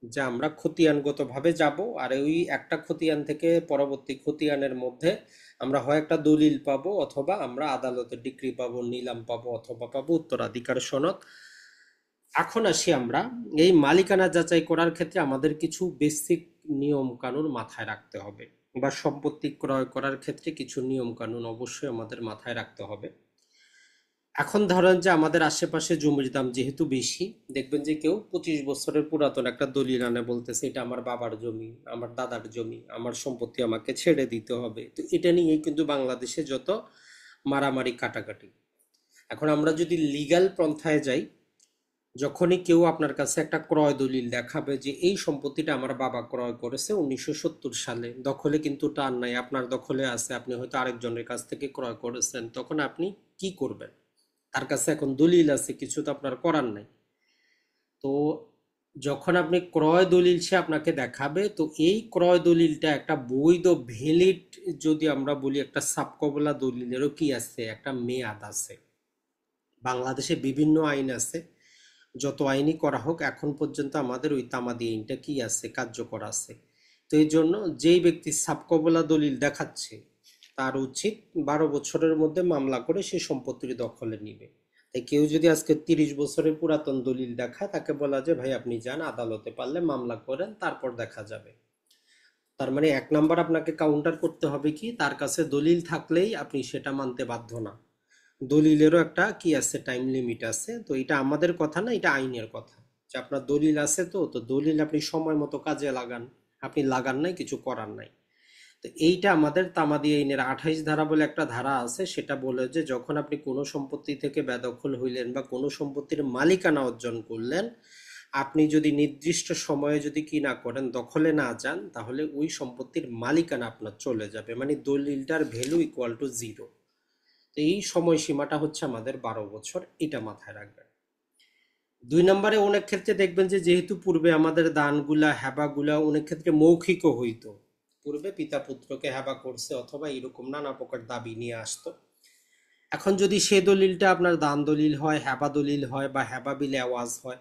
যে আমরা খতিয়ানগতভাবে যাব, আর ওই একটা খতিয়ান থেকে পরবর্তী খতিয়ানের মধ্যে আমরা হয় একটা দলিল পাবো, অথবা আমরা আদালতের ডিক্রি পাবো, নিলাম পাবো, অথবা পাবো উত্তরাধিকার সনদ। এখন আসি আমরা এই মালিকানা যাচাই করার ক্ষেত্রে আমাদের কিছু বেসিক নিয়ম কানুন মাথায় রাখতে হবে, বা সম্পত্তি ক্রয় করার ক্ষেত্রে কিছু নিয়ম কানুন অবশ্যই আমাদের মাথায় রাখতে হবে। এখন ধরেন যে আমাদের আশেপাশে জমির দাম যেহেতু বেশি, দেখবেন যে কেউ 25 বছরের পুরাতন একটা দলিল আনে, বলতেছে এটা আমার বাবার জমি, আমার দাদার জমি, আমার সম্পত্তি আমাকে ছেড়ে দিতে হবে। তো এটা নিয়ে কিন্তু বাংলাদেশে যত মারামারি কাটাকাটি। এখন আমরা যদি লিগ্যাল পন্থায় যাই, যখনই কেউ আপনার কাছে একটা ক্রয় দলিল দেখাবে যে এই সম্পত্তিটা আমার বাবা ক্রয় করেছে 1970 সালে, দখলে কিন্তু টান নাই, আপনার দখলে আছে, আপনি হয়তো আরেকজনের কাছ থেকে ক্রয় করেছেন, তখন আপনি কি করবেন? তার কাছে এখন দলিল আছে, কিছু তো আপনার করার নাই। তো যখন আপনি ক্রয় দলিল সে আপনাকে দেখাবে, তো এই ক্রয় দলিলটা একটা বৈধ ভ্যালিড, যদি আমরা বলি একটা সাবকবলা দলিলেরও কি আছে, একটা মেয়াদ আছে। বাংলাদেশে বিভিন্ন আইন আছে, যত আইনই করা হোক এখন পর্যন্ত আমাদের ওই তামাদি আইনটা কি আছে, কার্যকর আছে। তো এই জন্য যেই ব্যক্তি সাবকবলা দলিল দেখাচ্ছে, তার উচিত 12 বছরের মধ্যে মামলা করে সে সম্পত্তির দখলে নিবে। তাই কেউ যদি আজকে 30 বছরের পুরাতন দলিল দেখায়, তাকে বলা যে ভাই আপনি যান আদালতে, পারলে মামলা করেন, তারপর দেখা যাবে। তার মানে 1 নাম্বার আপনাকে কাউন্টার করতে হবে কি, তার কাছে দলিল থাকলেই আপনি সেটা মানতে বাধ্য না। দলিলেরও একটা কি আছে, টাইম লিমিট আছে। তো এটা আমাদের কথা না, এটা আইনের কথা, যে আপনার দলিল আছে, তো দলিল আপনি সময় মতো কাজে লাগান, আপনি লাগান নাই, কিছু করার নাই। তো এইটা আমাদের তামাদি আইনের 28 ধারা বলে একটা ধারা আছে, সেটা বলে যে যখন আপনি কোনো সম্পত্তি থেকে বেদখল হইলেন বা কোনো সম্পত্তির মালিকানা অর্জন করলেন, আপনি যদি নির্দিষ্ট সময়ে যদি কি না করেন, দখলে না যান, তাহলে ওই সম্পত্তির মালিকানা আপনার চলে যাবে, মানে দলিলটার ভ্যালু ইকুয়াল টু জিরো। তো এই সময়সীমাটা হচ্ছে আমাদের 12 বছর, এটা মাথায় রাখবেন। 2 নম্বরে অনেক ক্ষেত্রে দেখবেন যে যেহেতু পূর্বে আমাদের দানগুলা হেবাগুলা অনেক ক্ষেত্রে মৌখিকও হইতো, পূর্বে পিতা পুত্রকে হেবা করছে অথবা এরকম নানা প্রকার দাবি নিয়ে আসতো। এখন যদি সে দলিলটা আপনার দান দলিল হয়, হেবা দলিল হয় বা হেবা বিল আওয়াজ হয়,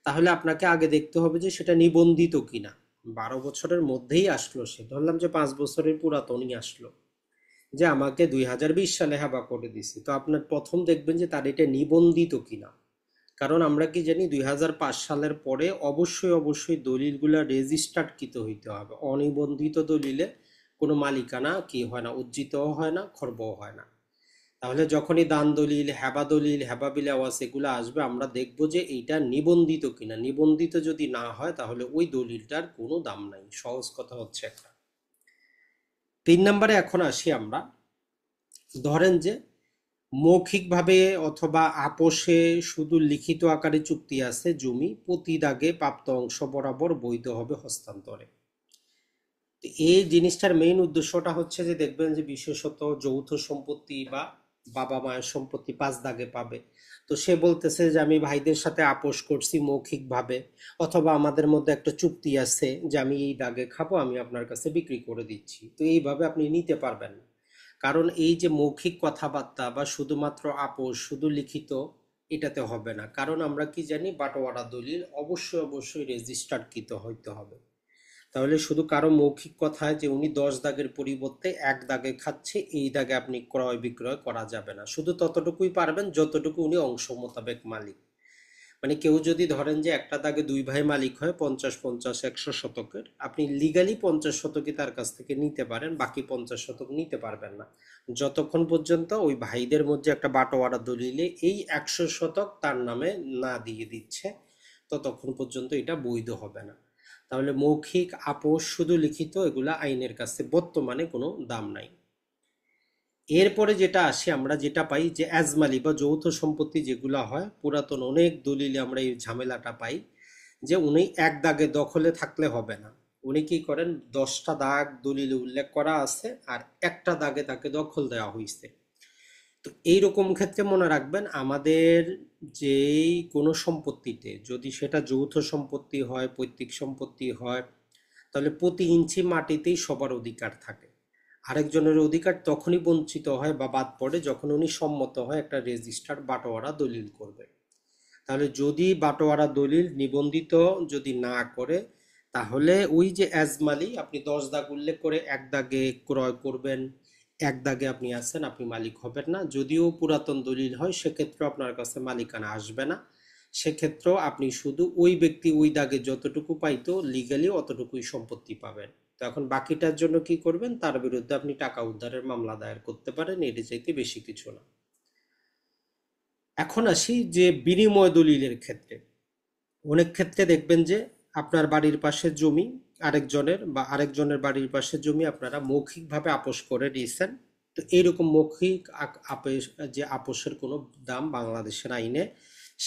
তাহলে আপনাকে আগে দেখতে হবে যে সেটা নিবন্ধিত কিনা। 12 বছরের মধ্যেই আসলো, সে ধরলাম যে 5 বছরের পুরাতনই আসলো, যে আমাকে 2020 সালে হেবা করে দিছি, তো আপনার প্রথম দেখবেন যে তার এটা নিবন্ধিত কিনা। কারণ আমরা কি জানি 2005 সালের পরে অবশ্যই অবশ্যই দলিলগুলা রেজিস্টার্ডকৃত হইতে হবে। অনিবন্ধিত দলিলে কোনো মালিকানা কি হয় না, উজ্জিতও হয় না, খর্বও হয় না। তাহলে যখনই দান দলিল, হেবা বিল আওয়াজ এগুলো আসবে, আমরা দেখব যে এইটা নিবন্ধিত কিনা। নিবন্ধিত যদি না হয় তাহলে ওই দলিলটার কোনো দাম নাই। সহজ কথা হচ্ছে একটা। 3 নম্বরে এখন আসি আমরা। ধরেন যে মৌখিকভাবে অথবা আপোষে শুধু লিখিত আকারে চুক্তি আছে, জমি প্রতি দাগে প্রাপ্ত অংশ বরাবর বৈধ হবে হস্তান্তরে। তো এই জিনিসটার মেইন উদ্দেশ্যটা হচ্ছে যে দেখবেন যে বিশেষত যৌথ সম্পত্তি বা বাবা মায়ের সম্পত্তি 5 দাগে পাবে। তো সে বলতেছে যে আমি ভাইদের সাথে আপোষ করছি মৌখিকভাবে, অথবা আমাদের মধ্যে একটা চুক্তি আছে যে আমি এই দাগে খাবো, আমি আপনার কাছে বিক্রি করে দিচ্ছি। তো এইভাবে আপনি নিতে পারবেন না। কারণ এই যে মৌখিক কথাবার্তা বা শুধুমাত্র আপোষ, শুধু লিখিত, এটাতে হবে না। কারণ আমরা কি জানি, বাটোয়ারা দলিল অবশ্যই অবশ্যই রেজিস্টার্ডকৃত হইতে হবে। তাহলে শুধু কারো মৌখিক কথায় যে উনি 10 দাগের পরিবর্তে 1 দাগে খাচ্ছে, এই দাগে আপনি ক্রয় বিক্রয় করা যাবে না। শুধু ততটুকুই পারবেন যতটুকু উনি অংশ মোতাবেক মালিক। মানে কেউ যদি ধরেন যে একটা দাগে 2 ভাই মালিক হয়, 50-50 100 শতকের, আপনি লিগালি 50 শতকই তার কাছ থেকে নিতে পারেন, বাকি 50 শতক নিতে পারবেন না যতক্ষণ পর্যন্ত ওই ভাইদের মধ্যে একটা বাটোয়ারা দলিলে এই 100 শতক তার নামে না দিয়ে দিচ্ছে, ততক্ষণ পর্যন্ত এটা বৈধ হবে না। তাহলে মৌখিক, আপোষ, শুধু লিখিত, এগুলা আইনের কাছে বর্তমানে কোনো দাম নাই। এরপরে যেটা আসে, আমরা যেটা পাই যে আজমালি বা যৌথ সম্পত্তি যেগুলো হয়, পুরাতন অনেক দলিলে আমরা এই ঝামেলাটা পাই যে উনি 1 দাগে দখলে থাকলে হবে না। উনি কি করেন, 10টা দাগ দলিলে উল্লেখ করা আছে আর একটা দাগে তাকে দখল দেওয়া হয়েছে। তো এইরকম ক্ষেত্রে মনে রাখবেন, আমাদের যেই কোনো সম্পত্তিতে যদি সেটা যৌথ সম্পত্তি হয়, পৈতৃক সম্পত্তি হয়, তাহলে প্রতি ইঞ্চি মাটিতেই সবার অধিকার থাকে। আরেকজনের অধিকার তখনই বঞ্চিত হয় বা বাদ পড়ে যখন উনি সম্মত হয় একটা রেজিস্টার্ড বাটোয়ারা দলিল করবে। তাহলে যদি বাটোয়ারা দলিল নিবন্ধিত যদি না করে, তাহলে ওই যে এজমালি, আপনি 10 দাগ উল্লেখ করে 1 দাগে ক্রয় করবেন, 1 দাগে আপনি আছেন, আপনি মালিক হবেন না। যদিও পুরাতন দলিল হয় সেক্ষেত্রে আপনার কাছে মালিকানা আসবে না। সেক্ষেত্রেও আপনি শুধু ওই ব্যক্তি ওই দাগে যতটুকু পাইতো লিগালি অতটুকুই সম্পত্তি পাবেন। তো এখন বাকিটার জন্য কি করবেন, তার বিরুদ্ধে আপনি টাকা উদ্ধারের মামলা দায়ের করতে পারেন, এর চাইতে বেশি কিছু না। এখন আসি যে বিনিময় দলিলের ক্ষেত্রে। অনেক ক্ষেত্রে দেখবেন যে আপনার বাড়ির পাশে জমি আরেকজনের, বা আরেকজনের বাড়ির পাশে জমি আপনারা মৌখিকভাবে আপোষ করে নিয়েছেন। তো এইরকম মৌখিক আপোষ, যে আপোষের কোনো দাম বাংলাদেশের আইনে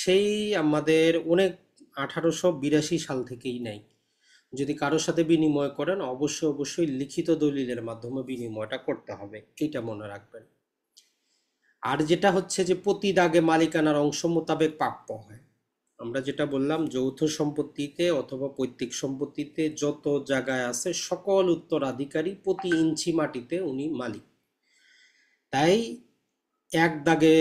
সেই আমাদের অনেক 1882 সাল থেকেই নেই। যদি কারোর সাথে বিনিময় করেন, অবশ্যই অবশ্যই লিখিত দলিলের মাধ্যমে বিনিময়টা করতে হবে, এটা মনে রাখবেন। আর যেটা হচ্ছে যে প্রতি দাগে মালিকানার অংশ মোতাবেক প্রাপ্য হয়। আমরা যেটা বললাম, যৌথ সম্পত্তিতে অথবা পৈতৃক সম্পত্তিতে যত জায়গায় আছে সকল উত্তরাধিকারী প্রতি ইঞ্চি মাটিতে উনি মালিক। তাই 1 দাগে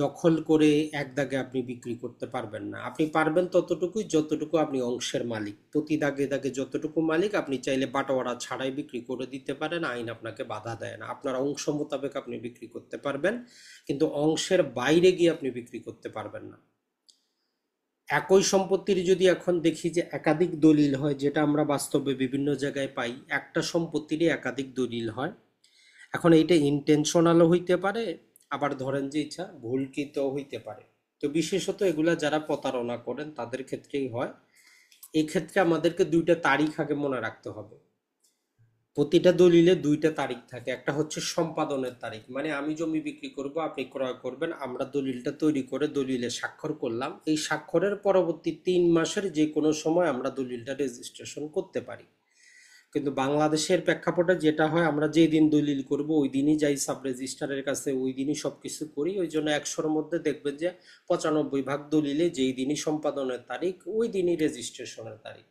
দখল করে 1 দাগে আপনি বিক্রি করতে পারবেন না। আপনি পারবেন ততটুকুই যতটুকু আপনি অংশের মালিক। প্রতি দাগে দাগে যতটুকু মালিক আপনি চাইলে বাটোয়ারা ছাড়াই বিক্রি করে দিতে পারেন, আইন আপনাকে বাধা দেয় না। আপনার অংশ মোতাবেক আপনি বিক্রি করতে পারবেন, কিন্তু অংশের বাইরে গিয়ে আপনি বিক্রি করতে পারবেন না। একই সম্পত্তির যদি এখন দেখি যে একাধিক দলিল হয়, যেটা আমরা বাস্তবে বিভিন্ন জায়গায় পাই, একটা সম্পত্তিরই একাধিক দলিল হয়। এখন এইটা ইন্টেনশনালও হইতে পারে, আবার ধরেন যে ইচ্ছা ভুলকৃত হইতে পারে। তো বিশেষত এগুলা যারা প্রতারণা করেন তাদের ক্ষেত্রেই হয়। এই ক্ষেত্রে আমাদেরকে 2টা তারিখ আগে মনে রাখতে হবে। প্রতিটা দলিলে 2টা তারিখ থাকে। একটা হচ্ছে সম্পাদনের তারিখ, মানে আমি জমি বিক্রি করব, আপনি ক্রয় করবেন, আমরা দলিলটা তৈরি করে দলিলে স্বাক্ষর করলাম। এই স্বাক্ষরের পরবর্তী 3 মাসের যে কোনো সময় আমরা দলিলটা রেজিস্ট্রেশন করতে পারি। কিন্তু বাংলাদেশের প্রেক্ষাপটে যেটা হয়, আমরা যেই দিন দলিল করব ওই দিনই যাই সাব রেজিস্ট্রারের কাছে, ওই দিনই সবকিছু করি। ওই জন্য 100-র মধ্যে দেখবেন যে 95 ভাগ দলিলে যেই দিনই সম্পাদনের তারিখ ওই দিনই রেজিস্ট্রেশনের তারিখ।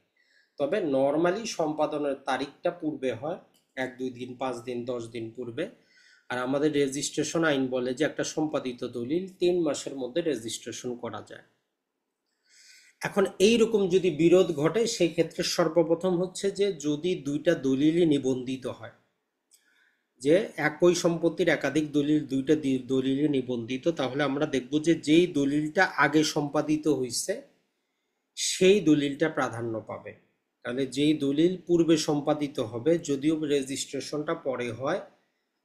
তবে নর্মালি সম্পাদনের তারিখটা পূর্বে হয়, 1-2 দিন, 5 দিন, 10 দিন পূর্বে। আর আমাদের রেজিস্ট্রেশন আইন বলে যে একটা সম্পাদিত দলিল 3 মাসের মধ্যে রেজিস্ট্রেশন করা যায়। এখন এই রকম যদি বিরোধ ঘটে, সেই ক্ষেত্রে সর্বপ্রথম হচ্ছে যে যদি দুইটা দলিলই নিবন্ধিত হয়, যে একই সম্পত্তির একাধিক দলিল, দুইটা দলিলই নিবন্ধিত, তাহলে আমরা দেখব যে যেই দলিলটা আগে সম্পাদিত হয়েছে সেই দলিলটা প্রাধান্য পাবে। তাহলে যেই দলিল পূর্বে সম্পাদিত হবে, যদিও রেজিস্ট্রেশনটা পরে হয়,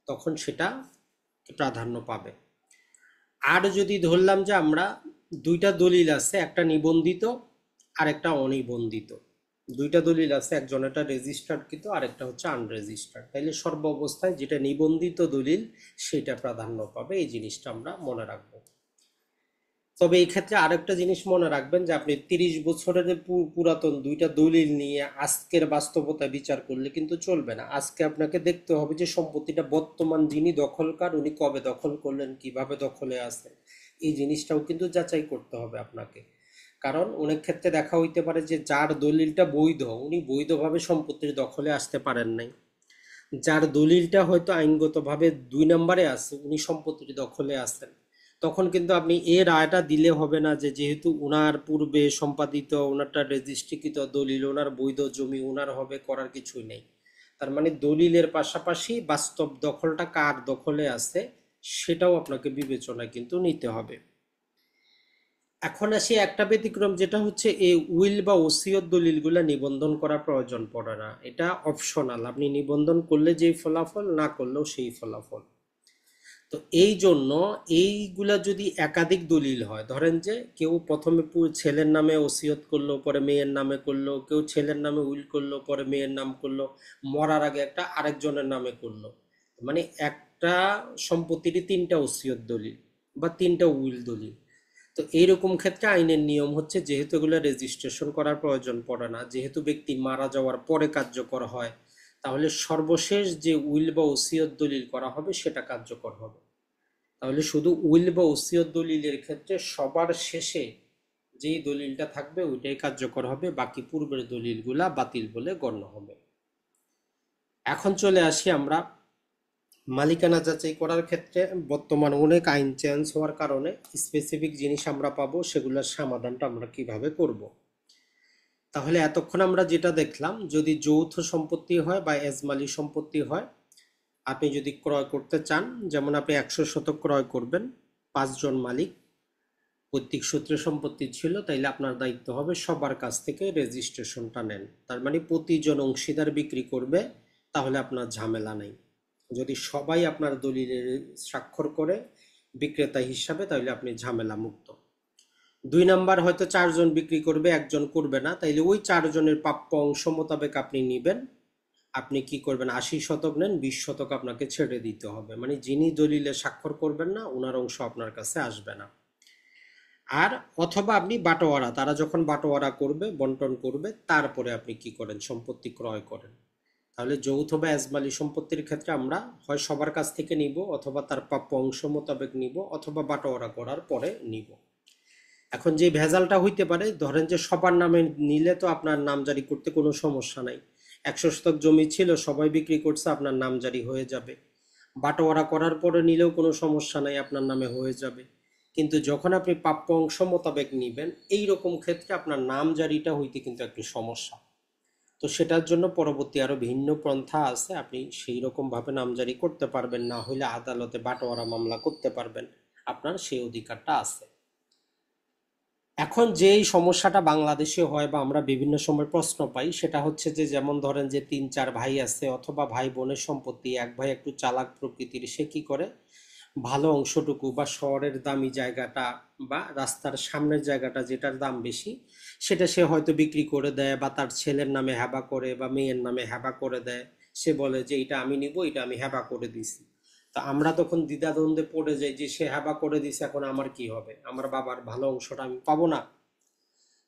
তখন সেটা প্রাধান্য পাবে। আর যদি ধরলাম যে আমরা দুইটা দলিল আছে, একটা নিবন্ধিত আর একটা অনিবন্ধিত, দুইটা দলিল আছে, একজনেরটা রেজিস্টার্ডকৃত আর একটা হচ্ছে আনরেজিস্টার্ড, তাইলে সর্ব অবস্থায় যেটা নিবন্ধিত দলিল সেটা প্রাধান্য পাবে। এই জিনিসটা আমরা মনে রাখবো। তবে এই ক্ষেত্রে আরেকটা জিনিস মনে রাখবেন যে আপনি 30 বছরের পুরাতন দুইটা দলিল নিয়ে আজকের বাস্তবতা বিচার করলে কিন্তু চলবে না। আজকে আপনাকে দেখতে হবে যে সম্পত্তিটা বর্তমান যিনি দখলকার উনি কবে দখল করলেন, কিভাবে দখলে আছে, এই জিনিসটাও কিন্তু যাচাই করতে হবে আপনাকে। কারণ অনেক ক্ষেত্রে দেখা হইতে পারে যে যার দলিলটা বৈধ উনি বৈধভাবে সম্পত্তির দখলে আসতে পারেন নাই, যার দলিলটা হয়তো আইনগতভাবে 2 নম্বরে আছে উনি সম্পত্তির দখলে আছেন। তখন কিন্তু আপনি এ রায়টা দিলে হবে না যে যেহেতু ওনার পূর্বে সম্পাদিত, ওনারটা রেজিস্ট্রিকৃত দলিল, ওনার বৈধ জমি ওনার হবে, করার কিছুই নেই। তার মানে দলিলের পাশাপাশি বাস্তব দখলটা কার দখলে আছে সেটাও আপনাকে বিবেচনায় কিন্তু নিতে হবে। এখন আসি একটা ব্যতিক্রম, যেটা হচ্ছে এই উইল বা ওসিয়ত দলিলগুলো নিবন্ধন করা প্রয়োজন পড়ে না, এটা অপশনাল। আপনি নিবন্ধন করলে যেই ফলাফল, না করলেও সেই ফলাফল। তো এই জন্য এইগুলা যদি একাধিক দলিল হয়, ধরেন যে কেউ প্রথমে ছেলের নামে ওসিয়ত করলো, পরে মেয়ের নামে করলো, কেউ ছেলের নামে উইল করলো, পরে মেয়ের নাম করলো, মরার আগে একটা আরেকজনের নামে করলো, মানে একটা সম্পত্তিরই 3টা ওসিয়ত দলিল বা 3টা উইল দলিল। তো এইরকম ক্ষেত্রে আইনের নিয়ম হচ্ছে যেহেতু এগুলো রেজিস্ট্রেশন করার প্রয়োজন পড়ে না, যেহেতু ব্যক্তি মারা যাওয়ার পরে কার্যকর হয়, তাহলে সর্বশেষ যে উইল বা ওসিয়ত দলিল করা হবে সেটা কার্যকর হবে। তাহলে শুধু উইল বা ওসিয়ত দলিলের ক্ষেত্রে সবার শেষে যেই দলিলটা থাকবে ওইটাই কার্যকর হবে, বাকি পূর্বের দলিলগুলা বাতিল বলে গণ্য হবে। এখন চলে আসি আমরা মালিকানা যাচাই করার ক্ষেত্রে। বর্তমানে অনেক আইন চেঞ্জ হওয়ার কারণে স্পেসিফিক জিনিস আমরা পাবো, সেগুলোর সমাধানটা আমরা কিভাবে করব। তাহলে এতক্ষণ আমরা যেটা দেখলাম, যদি যৌথ সম্পত্তি হয় বা এজমালি সম্পত্তি হয়, আপনি যদি ক্রয় করতে চান, যেমন আপনি 100 শতক ক্রয় করবেন, 5 জন মালিক পৈতৃক সূত্রে সম্পত্তি ছিল, তাইলে আপনার দায়িত্ব হবে সবার কাছ থেকে রেজিস্ট্রেশনটা নেন। তার মানে প্রতিজন অংশীদার বিক্রি করবে, তাহলে আপনার ঝামেলা নেই। যদি সবাই আপনার দলিলে স্বাক্ষর করে বিক্রেতা হিসাবে, তাহলে আপনি ঝামেলা মুক্ত। 2 নাম্বার, হয়তো 4 জন বিক্রি করবে, একজন করবে না, তাইলে ওই 4 জনের প্রাপ্য অংশ মোতাবেক আপনি নিবেন। আপনি কি করবেন, 80 শতক নেন, 20 শতক আপনাকে ছেড়ে দিতে হবে, মানে যিনি দলিলে স্বাক্ষর করবেন না ওনার অংশ আপনার কাছে আসবে না। আর অথবা আপনি বাটোয়ারা, তারা যখন বাটোয়ারা করবে, বন্টন করবে, তারপরে আপনি কি করেন, সম্পত্তি ক্রয় করেন। তাহলে যৌথ বা এজমালি সম্পত্তির ক্ষেত্রে আমরা হয় সবার কাছ থেকে নিব, অথবা তার প্রাপ্য অংশ মোতাবেক নিব, অথবা বাটোয়ারা করার পরে নিব। এখন যে ভেজালটা হইতে পারে, ধরেন যে সবার নামে নিলে তো আপনার নামজারি করতে কোনো সমস্যা নাই। 100 শতক জমি ছিল, সবাই বিক্রি করছে, আপনার নামজারি হয়ে যাবে। বাটোয়ারা করার পরে নিলেও কোনো সমস্যা নাই, আপনার নামে হয়ে যাবে। কিন্তু যখন আপনি প্রাপ্য অংশ মোতাবেক নিবেন, এই রকম ক্ষেত্রে আপনার নামজারিটা হইতে কিন্তু একটু সমস্যা। তো সেটার জন্য পরবর্তী আরো ভিন্ন পন্থা আছে, আপনি সেই রকম ভাবে নামজারি করতে পারবেন, না হইলে আদালতে বাটোয়ারা মামলা করতে পারবেন, আপনার সেই অধিকারটা আছে। এখন যেই সমস্যাটা বাংলাদেশে হয় বা আমরা বিভিন্ন সময় প্রশ্ন পাই, সেটা হচ্ছে যে যেমন ধরেন যে 3-4 ভাই আছে, অথবা ভাই বোনের সম্পত্তি, এক ভাই একটু চালাক প্রকৃতির, সে কি করে ভালো অংশটুকু বা শহরের দামি জায়গাটা বা রাস্তার সামনের জায়গাটা যেটার দাম বেশি, সেটা সে হয়তো বিক্রি করে দেয়, বা তার ছেলের নামে হেবা করে বা মেয়ের নামে হেবা করে দেয়। সে বলে যে এটা আমি নিব, এটা আমি হেবা করে দিছি। তা আমরা তখন দ্বিধাদ্বন্দ্বে পড়ে যাই যে সে হেবা করে দিছে, এখন আমার কি হবে, আমার বাবার ভালো অংশটা আমি পাবো না।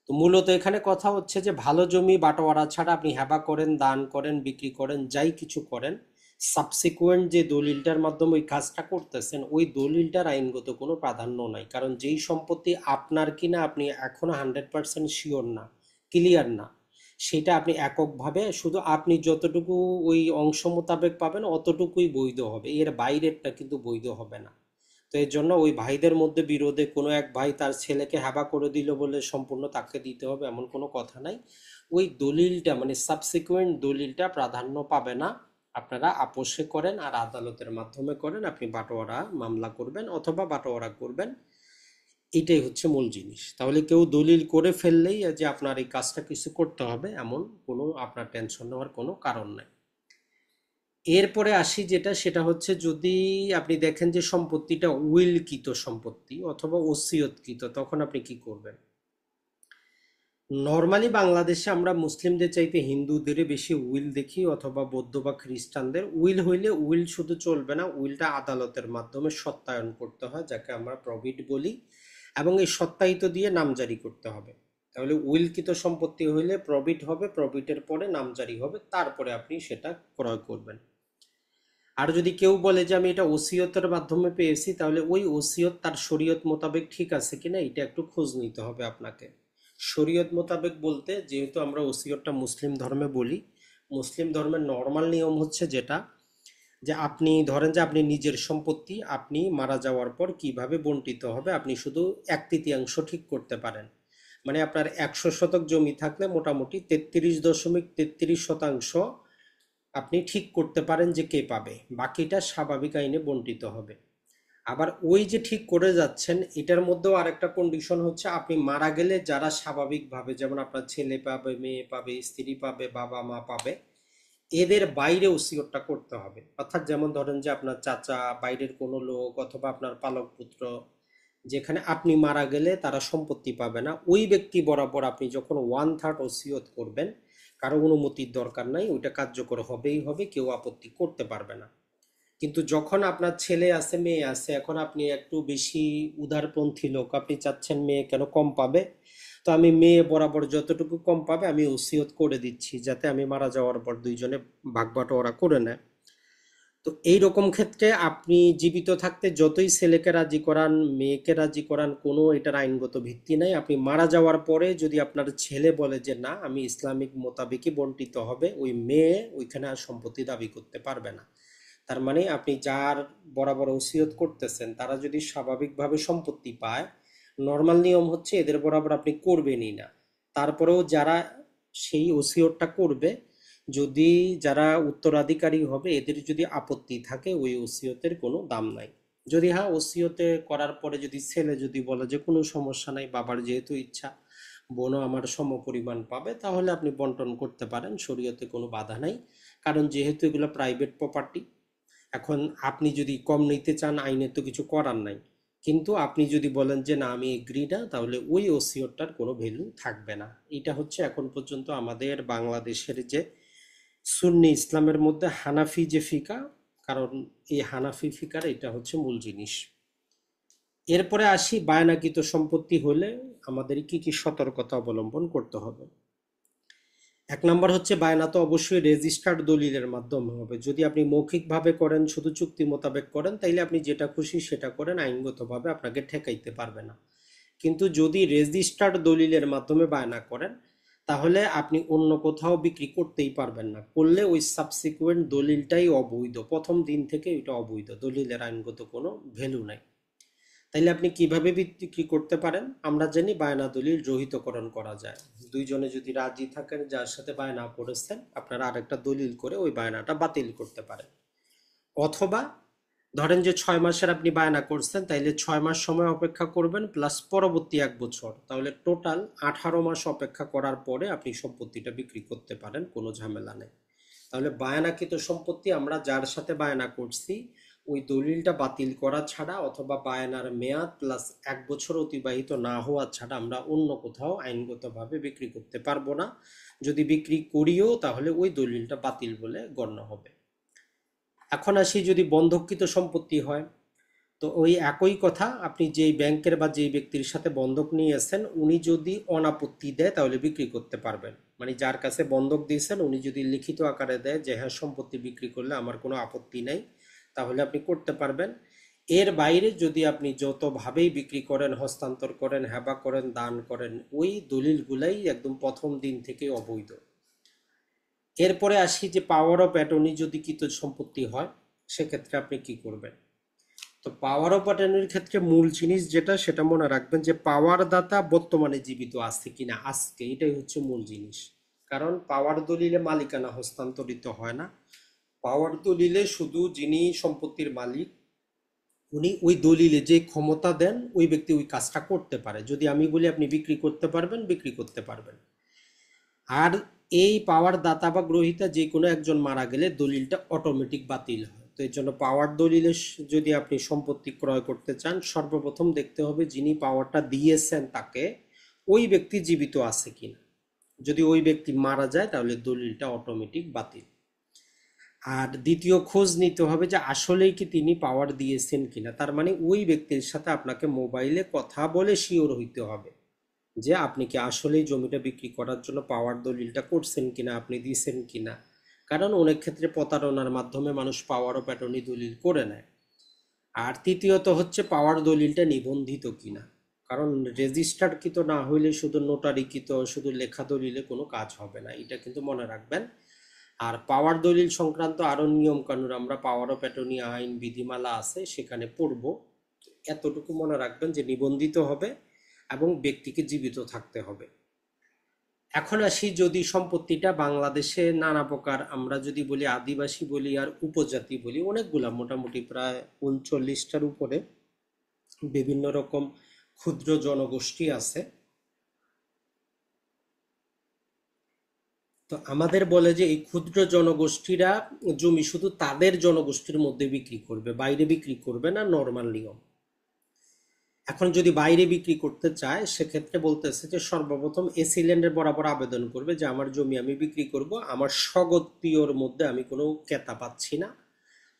তো মূলত এখানে কথা হচ্ছে যে ভালো জমি বাটোয়ারা ছাড়া আপনি হেবা করেন, দান করেন, বিক্রি করেন, যাই কিছু করেন, সাবসিকুয়েন্ট যে দলিলটার মাধ্যমে ওই কাজটা করতেছেন ওই দলিলটার আইনগত কোনো প্রাধান্য নাই। কারণ যেই সম্পত্তি আপনার কিনা আপনি এখনো 100% শিওর না, ক্লিয়ার না, সেটা আপনি এককভাবে শুধু আপনি যতটুকু ওই অংশ মোতাবেক পাবেন অতটুকুই বৈধ হবে, এর বাইরেরটা কিন্তু বৈধ হবে না। তো এর জন্য ওই ভাইদের মধ্যে বিরোধে কোনো এক ভাই তার ছেলেকে হেবা করে দিল বলে সম্পূর্ণ তাকে দিতে হবে এমন কোনো কথা নাই। ওই দলিলটা মানে সাবসিকুয়েন্ট দলিলটা প্রাধান্য পাবে না। আপনারা আপোষে করেন আর আদালতের মাধ্যমে করেন, আপনি বাটোয়ারা মামলা করবেন অথবা বাটোয়ারা করবেন, এটাই হচ্ছে মূল জিনিস। তাহলে কেউ দলিল করে ফেললেই যে আপনার এই কাজটা কিছু করতে হবে এমন কোনো আপনার টেনশন নেওয়ার কোনো কারণ নাই। এরপরে আসি যেটা, সেটা হচ্ছে যদি আপনি দেখেন যে সম্পত্তিটা উইলকৃত সম্পত্তি অথবা ওসিয়তকৃত, তখন আপনি কি করবেন? নর্মালি বাংলাদেশে আমরা মুসলিমদের চাইতে হিন্দুদের বেশি উইল দেখি অথবা বৌদ্ধ বা খ্রিস্টানদের। উইল হইলে উইল শুধু চলবে না, উইলটা আদালতের মাধ্যমে সত্যায়ন করতে হয়, যাকে আমরা প্রভিট বলি, এবং এই সত্যায়িত দিয়ে নামজারি করতে হবে। তাহলে উইলকৃত সম্পত্তি হইলে প্রভিট হবে, প্রভিটের পরে নামজারি হবে, তারপরে আপনি সেটা ক্রয় করবেন। আর যদি কেউ বলে যে আমি এটা ওসিয়তের মাধ্যমে পেয়েছি, তাহলে ওই ওসিয়ত তার শরীয়ত মোতাবেক ঠিক আছে কিনা এটা একটু খোঁজ নিতে হবে আপনাকে। শরীয়ত মোতাবেক বলতে, যেহেতু আমরা ওসিয়তটা মুসলিম ধর্মে বলি, মুসলিম ধর্মের নর্মাল নিয়ম হচ্ছে যেটা, যে আপনি ধরেন যে আপনি নিজের সম্পত্তি আপনি মারা যাওয়ার পর কিভাবে বন্টিত হবে আপনি শুধু 1/3 ঠিক করতে পারেন। মানে আপনার 100 শতক জমি থাকলে মোটামুটি 33.33% আপনি ঠিক করতে পারেন যে কে পাবে, বাকিটা স্বাভাবিক আইনে বন্টিত হবে। আবার ওই যে ঠিক করে যাচ্ছেন এটার মধ্যেও আরেকটা কন্ডিশন হচ্ছে, আপনি মারা গেলে যারা স্বাভাবিকভাবে, যেমন আপনার ছেলে পাবে, মেয়ে পাবে, স্ত্রী পাবে, বাবা মা পাবে, এদের বাইরে ওসিয়তটা করতে হবে। অর্থাৎ যেমন ধরেন যে আপনার চাচা, বাইরের কোনো লোক, অথবা আপনার পালক পুত্র, যেখানে আপনি মারা গেলে তারা সম্পত্তি পাবে না, ওই ব্যক্তি বরাবর আপনি যখন 1/3 ওসিয়ত করবেন, কারো অনুমতির দরকার নাই, ওইটা কার্যকর হবেই হবে, কেউ আপত্তি করতে পারবে না। কিন্তু যখন আপনার ছেলে আছে, মেয়ে আছে, এখন আপনি একটু বেশি উদারপন্থী লোক, আপনি চাচ্ছেন মেয়ে কেন কম পাবে, তো আমি মেয়ে বরাবর যতটুকু কম পাবে আমি ওসিয়ত করে দিচ্ছি, যাতে আমি মারা যাওয়ার পর দুইজনে ভাগ বাটোয়ারা করে নেয়। তো এই রকম ক্ষেত্রে আপনি জীবিত থাকতে যতই ছেলেকে রাজি করান, মেয়েকে রাজি করান, কোনো এটার আইনগত ভিত্তি নাই। আপনি মারা যাওয়ার পরে যদি আপনার ছেলে বলে যে না আমি ইসলামিক মোতাবেকই বন্টিত হবে, ওই মেয়ে ওইখানে আর সম্পত্তি দাবি করতে পারবে না। তার মানে আপনি যার বরাবর ওসিয়ত করতেছেন তারা যদি স্বাভাবিকভাবে সম্পত্তি পায়, নর্মাল নিয়ম হচ্ছে এদের বরাবর আপনি করবেনই না। তারপরেও যারা সেই ওসিয়তটা করবে, যদি যারা উত্তরাধিকারী হবে এদের যদি আপত্তি থাকে, ওই ওসিয়তের কোনো দাম নাই। যদি হ্যাঁ ওসিয়তে করার পরে যদি ছেলে যদি বলে যে কোনো সমস্যা নাই, বাবার যেহেতু ইচ্ছা, বোনও আমার সম পরিমাণ পাবে, তাহলে আপনি বন্টন করতে পারেন, শরীয়তে কোনো বাধা নাই। কারণ যেহেতু এগুলো প্রাইভেট প্রপার্টি, এখন আপনি যদি কম নিতে চান আইনে তো কিছু করার নাই। কিন্তু আপনি যদি বলেন যে না আমি এগ্রি না, তাহলে ওই ওসিয়তটার কোনো ভ্যালু থাকবে না। এটা হচ্ছে এখন পর্যন্ত আমাদের বাংলাদেশের যে সুন্নি ইসলামের মধ্যে হানাফি যে ফিকা, কারণ এই হানাফি ফিকার এটা হচ্ছে মূল জিনিস। এরপরে আসি বায়নাকৃত সম্পত্তি হলে আমাদের কি কি সতর্কতা অবলম্বন করতে হবে। এক নাম্বার হচ্ছে বায়না তো অবশ্যই রেজিস্টার্ড দলিলের মাধ্যমে হবে। যদি আপনি মৌখিকভাবে করেন, শুধু চুক্তি মোতাবেক করেন, তাইলে আপনি যেটা খুশি সেটা করেন, আইনগতভাবে আপনাকে ঠেকাইতে পারবে না। কিন্তু যদি রেজিস্টার্ড দলিলের মাধ্যমে বায়না করেন, তাহলে আপনি অন্য কোথাও বিক্রি করতেই পারবেন না, করলে ওই সাবসিকুয়েন্ট দলিলটাই অবৈধ, প্রথম দিন থেকে এটা অবৈধ, দলিলের আইনগত কোনো ভ্যালু নাই। তাইলে আপনি কিভাবে বিক্রি করতে পারেন? আমরা জানি বায়না দলিল রহিতকরণ করা যায়। দুইজনে যদি রাজি থাকেন, যার সাথে বায়না করেছেন, আপনারা আরেকটা দলিল করে ওই বায়নাটা বাতিল করতে পারেন। অথবা ধরেন যে 6 মাসের আপনি বায়না করছেন, তাইলে 6 মাস সময় অপেক্ষা করবেন প্লাস পরবর্তী 1 বছর, তাহলে টোটাল 18 মাস অপেক্ষা করার পরে আপনি সম্পত্তিটা বিক্রি করতে পারেন, কোনো ঝামেলা নেই। তাহলে বায়নাকৃত সম্পত্তি আমরা যার সাথে বায়না করছি ওই দলিলটা বাতিল করা ছাড়া, অথবা বায়নার মেয়াদ প্লাস 1 বছর অতিবাহিত না হওয়া ছাড়া আমরা অন্য কোথাও আইনগতভাবে বিক্রি করতে পারবো না। যদি বিক্রি করিও তাহলে ওই দলিলটা বাতিল বলে গণ্য হবে। এখন আসি যদি বন্ধককৃত সম্পত্তি হয়, তো ওই একই কথা, আপনি যেই ব্যাংকের বা যেই ব্যক্তির সাথে বন্ধক নিয়েছেন উনি যদি অনাপত্তি দেয় তাহলে বিক্রি করতে পারবেন। মানে যার কাছে বন্ধক দিয়েছেন উনি যদি লিখিত আকারে দেয় যে হ্যাঁ সম্পত্তি বিক্রি করলে আমার কোনো আপত্তি নাই, তাহলে আপনি করতে পারবেন। এর বাইরে যদি আপনি যতভাবেই বিক্রি করেন, হস্তান্তর করেন, হেবা করেন, দান করেন, ওই দলিলগুলাই একদম প্রথম দিন থেকে অবৈধ। এরপরে আসি যে পাওয়ার অফ অ্যাটর্নি যদি কৃত সম্পত্তি হয় সেক্ষেত্রে আপনি কি করবেন। তো পাওয়ার অফ অ্যাটর্নির ক্ষেত্রে মূল জিনিস যেটা, সেটা মনে রাখবেন যে পাওয়ার দাতা বর্তমানে জীবিত আছে কিনা আজকে, এটাই হচ্ছে মূল জিনিস। কারণ পাওয়ার দলিলে মালিকানা হস্তান্তরিত হয় না। পাওয়ার দলিলে শুধু যিনি সম্পত্তির মালিক উনি ওই দলিলে যে ক্ষমতা দেন ওই ব্যক্তি ওই কাজটা করতে পারে। যদি আমি বলি আপনি বিক্রি করতে পারবেন, বিক্রি করতে পারবেন। আর এই পাওয়ার দাতা বা গ্রহীতা যে কোনো একজন মারা গেলে দলিলটা অটোমেটিক বাতিল হয়। তো এর জন্য পাওয়ার দলিলে যদি আপনি সম্পত্তি ক্রয় করতে চান, সর্বপ্রথম দেখতে হবে যিনি পাওয়ারটা দিয়েছেন তাকে ওই ব্যক্তি জীবিত আছে কিনা। যদি ওই ব্যক্তি মারা যায় তাহলে দলিলটা অটোমেটিক বাতিল। আর দ্বিতীয় খোঁজ নিতে হবে যে আসলেই কি তিনি পাওয়ার দিয়েছেন কিনা। তার মানে ওই ব্যক্তির সাথে আপনাকে মোবাইলে কথা বলে শিওর হইতে হবে যে আপনি কি আসলেই জমিটা বিক্রি করার জন্য পাওয়ার দলিলটা করছেন কিনা, আপনি দিয়েছেন কিনা। কারণ অনেক ক্ষেত্রে প্রতারণার মাধ্যমে মানুষ পাওয়ার অফ অ্যাটর্নি দলিল করে নেয়। আর তৃতীয়ত হচ্ছে পাওয়ার দলিলটা নিবন্ধিত কিনা। কারণ রেজিস্টার্ডকৃত না হইলে শুধু নোটারিকৃত শুধু লেখা দলিলে কোনো কাজ হবে না, এটা কিন্তু মনে রাখবেন। আর পাওয়ার দলিল সংক্রান্ত আরো নিয়ম কানুন আমরা পাওয়ার অফ অ্যাটর্নি আইন বিধিমালা আছে সেখানে পড়ব। এতটুকু মনে রাখবেন যে নিবন্ধিত হবে এবং ব্যক্তিকে জীবিত থাকতে হবে। এখন আসি যদি সম্পত্তিটা বাংলাদেশে নানা প্রকার, আমরা যদি বলি আদিবাসী বলি আর উপজাতি বলি, অনেকগুলা মোটামুটি প্রায় 39টার উপরে বিভিন্ন রকম ক্ষুদ্র জনগোষ্ঠী আছে। তো আমাদের বলে যে এই ক্ষুদ্র জনগোষ্ঠীরা জমি শুধু তাদের জনগোষ্ঠীর মধ্যে বিক্রি করবে, বাইরে বিক্রি করবে না, নর্মাল নিয়ম। এখন যদি বাইরে বিক্রি করতে চায় সেক্ষেত্রে বলতেছে যে সর্বপ্রথম এসি ল্যান্ডের বরাবর আবেদন করবে যে আমার জমি আমি বিক্রি করব, আমার স্বগোত্রীয়র মধ্যে আমি কোনো ক্রেতা পাচ্ছি না।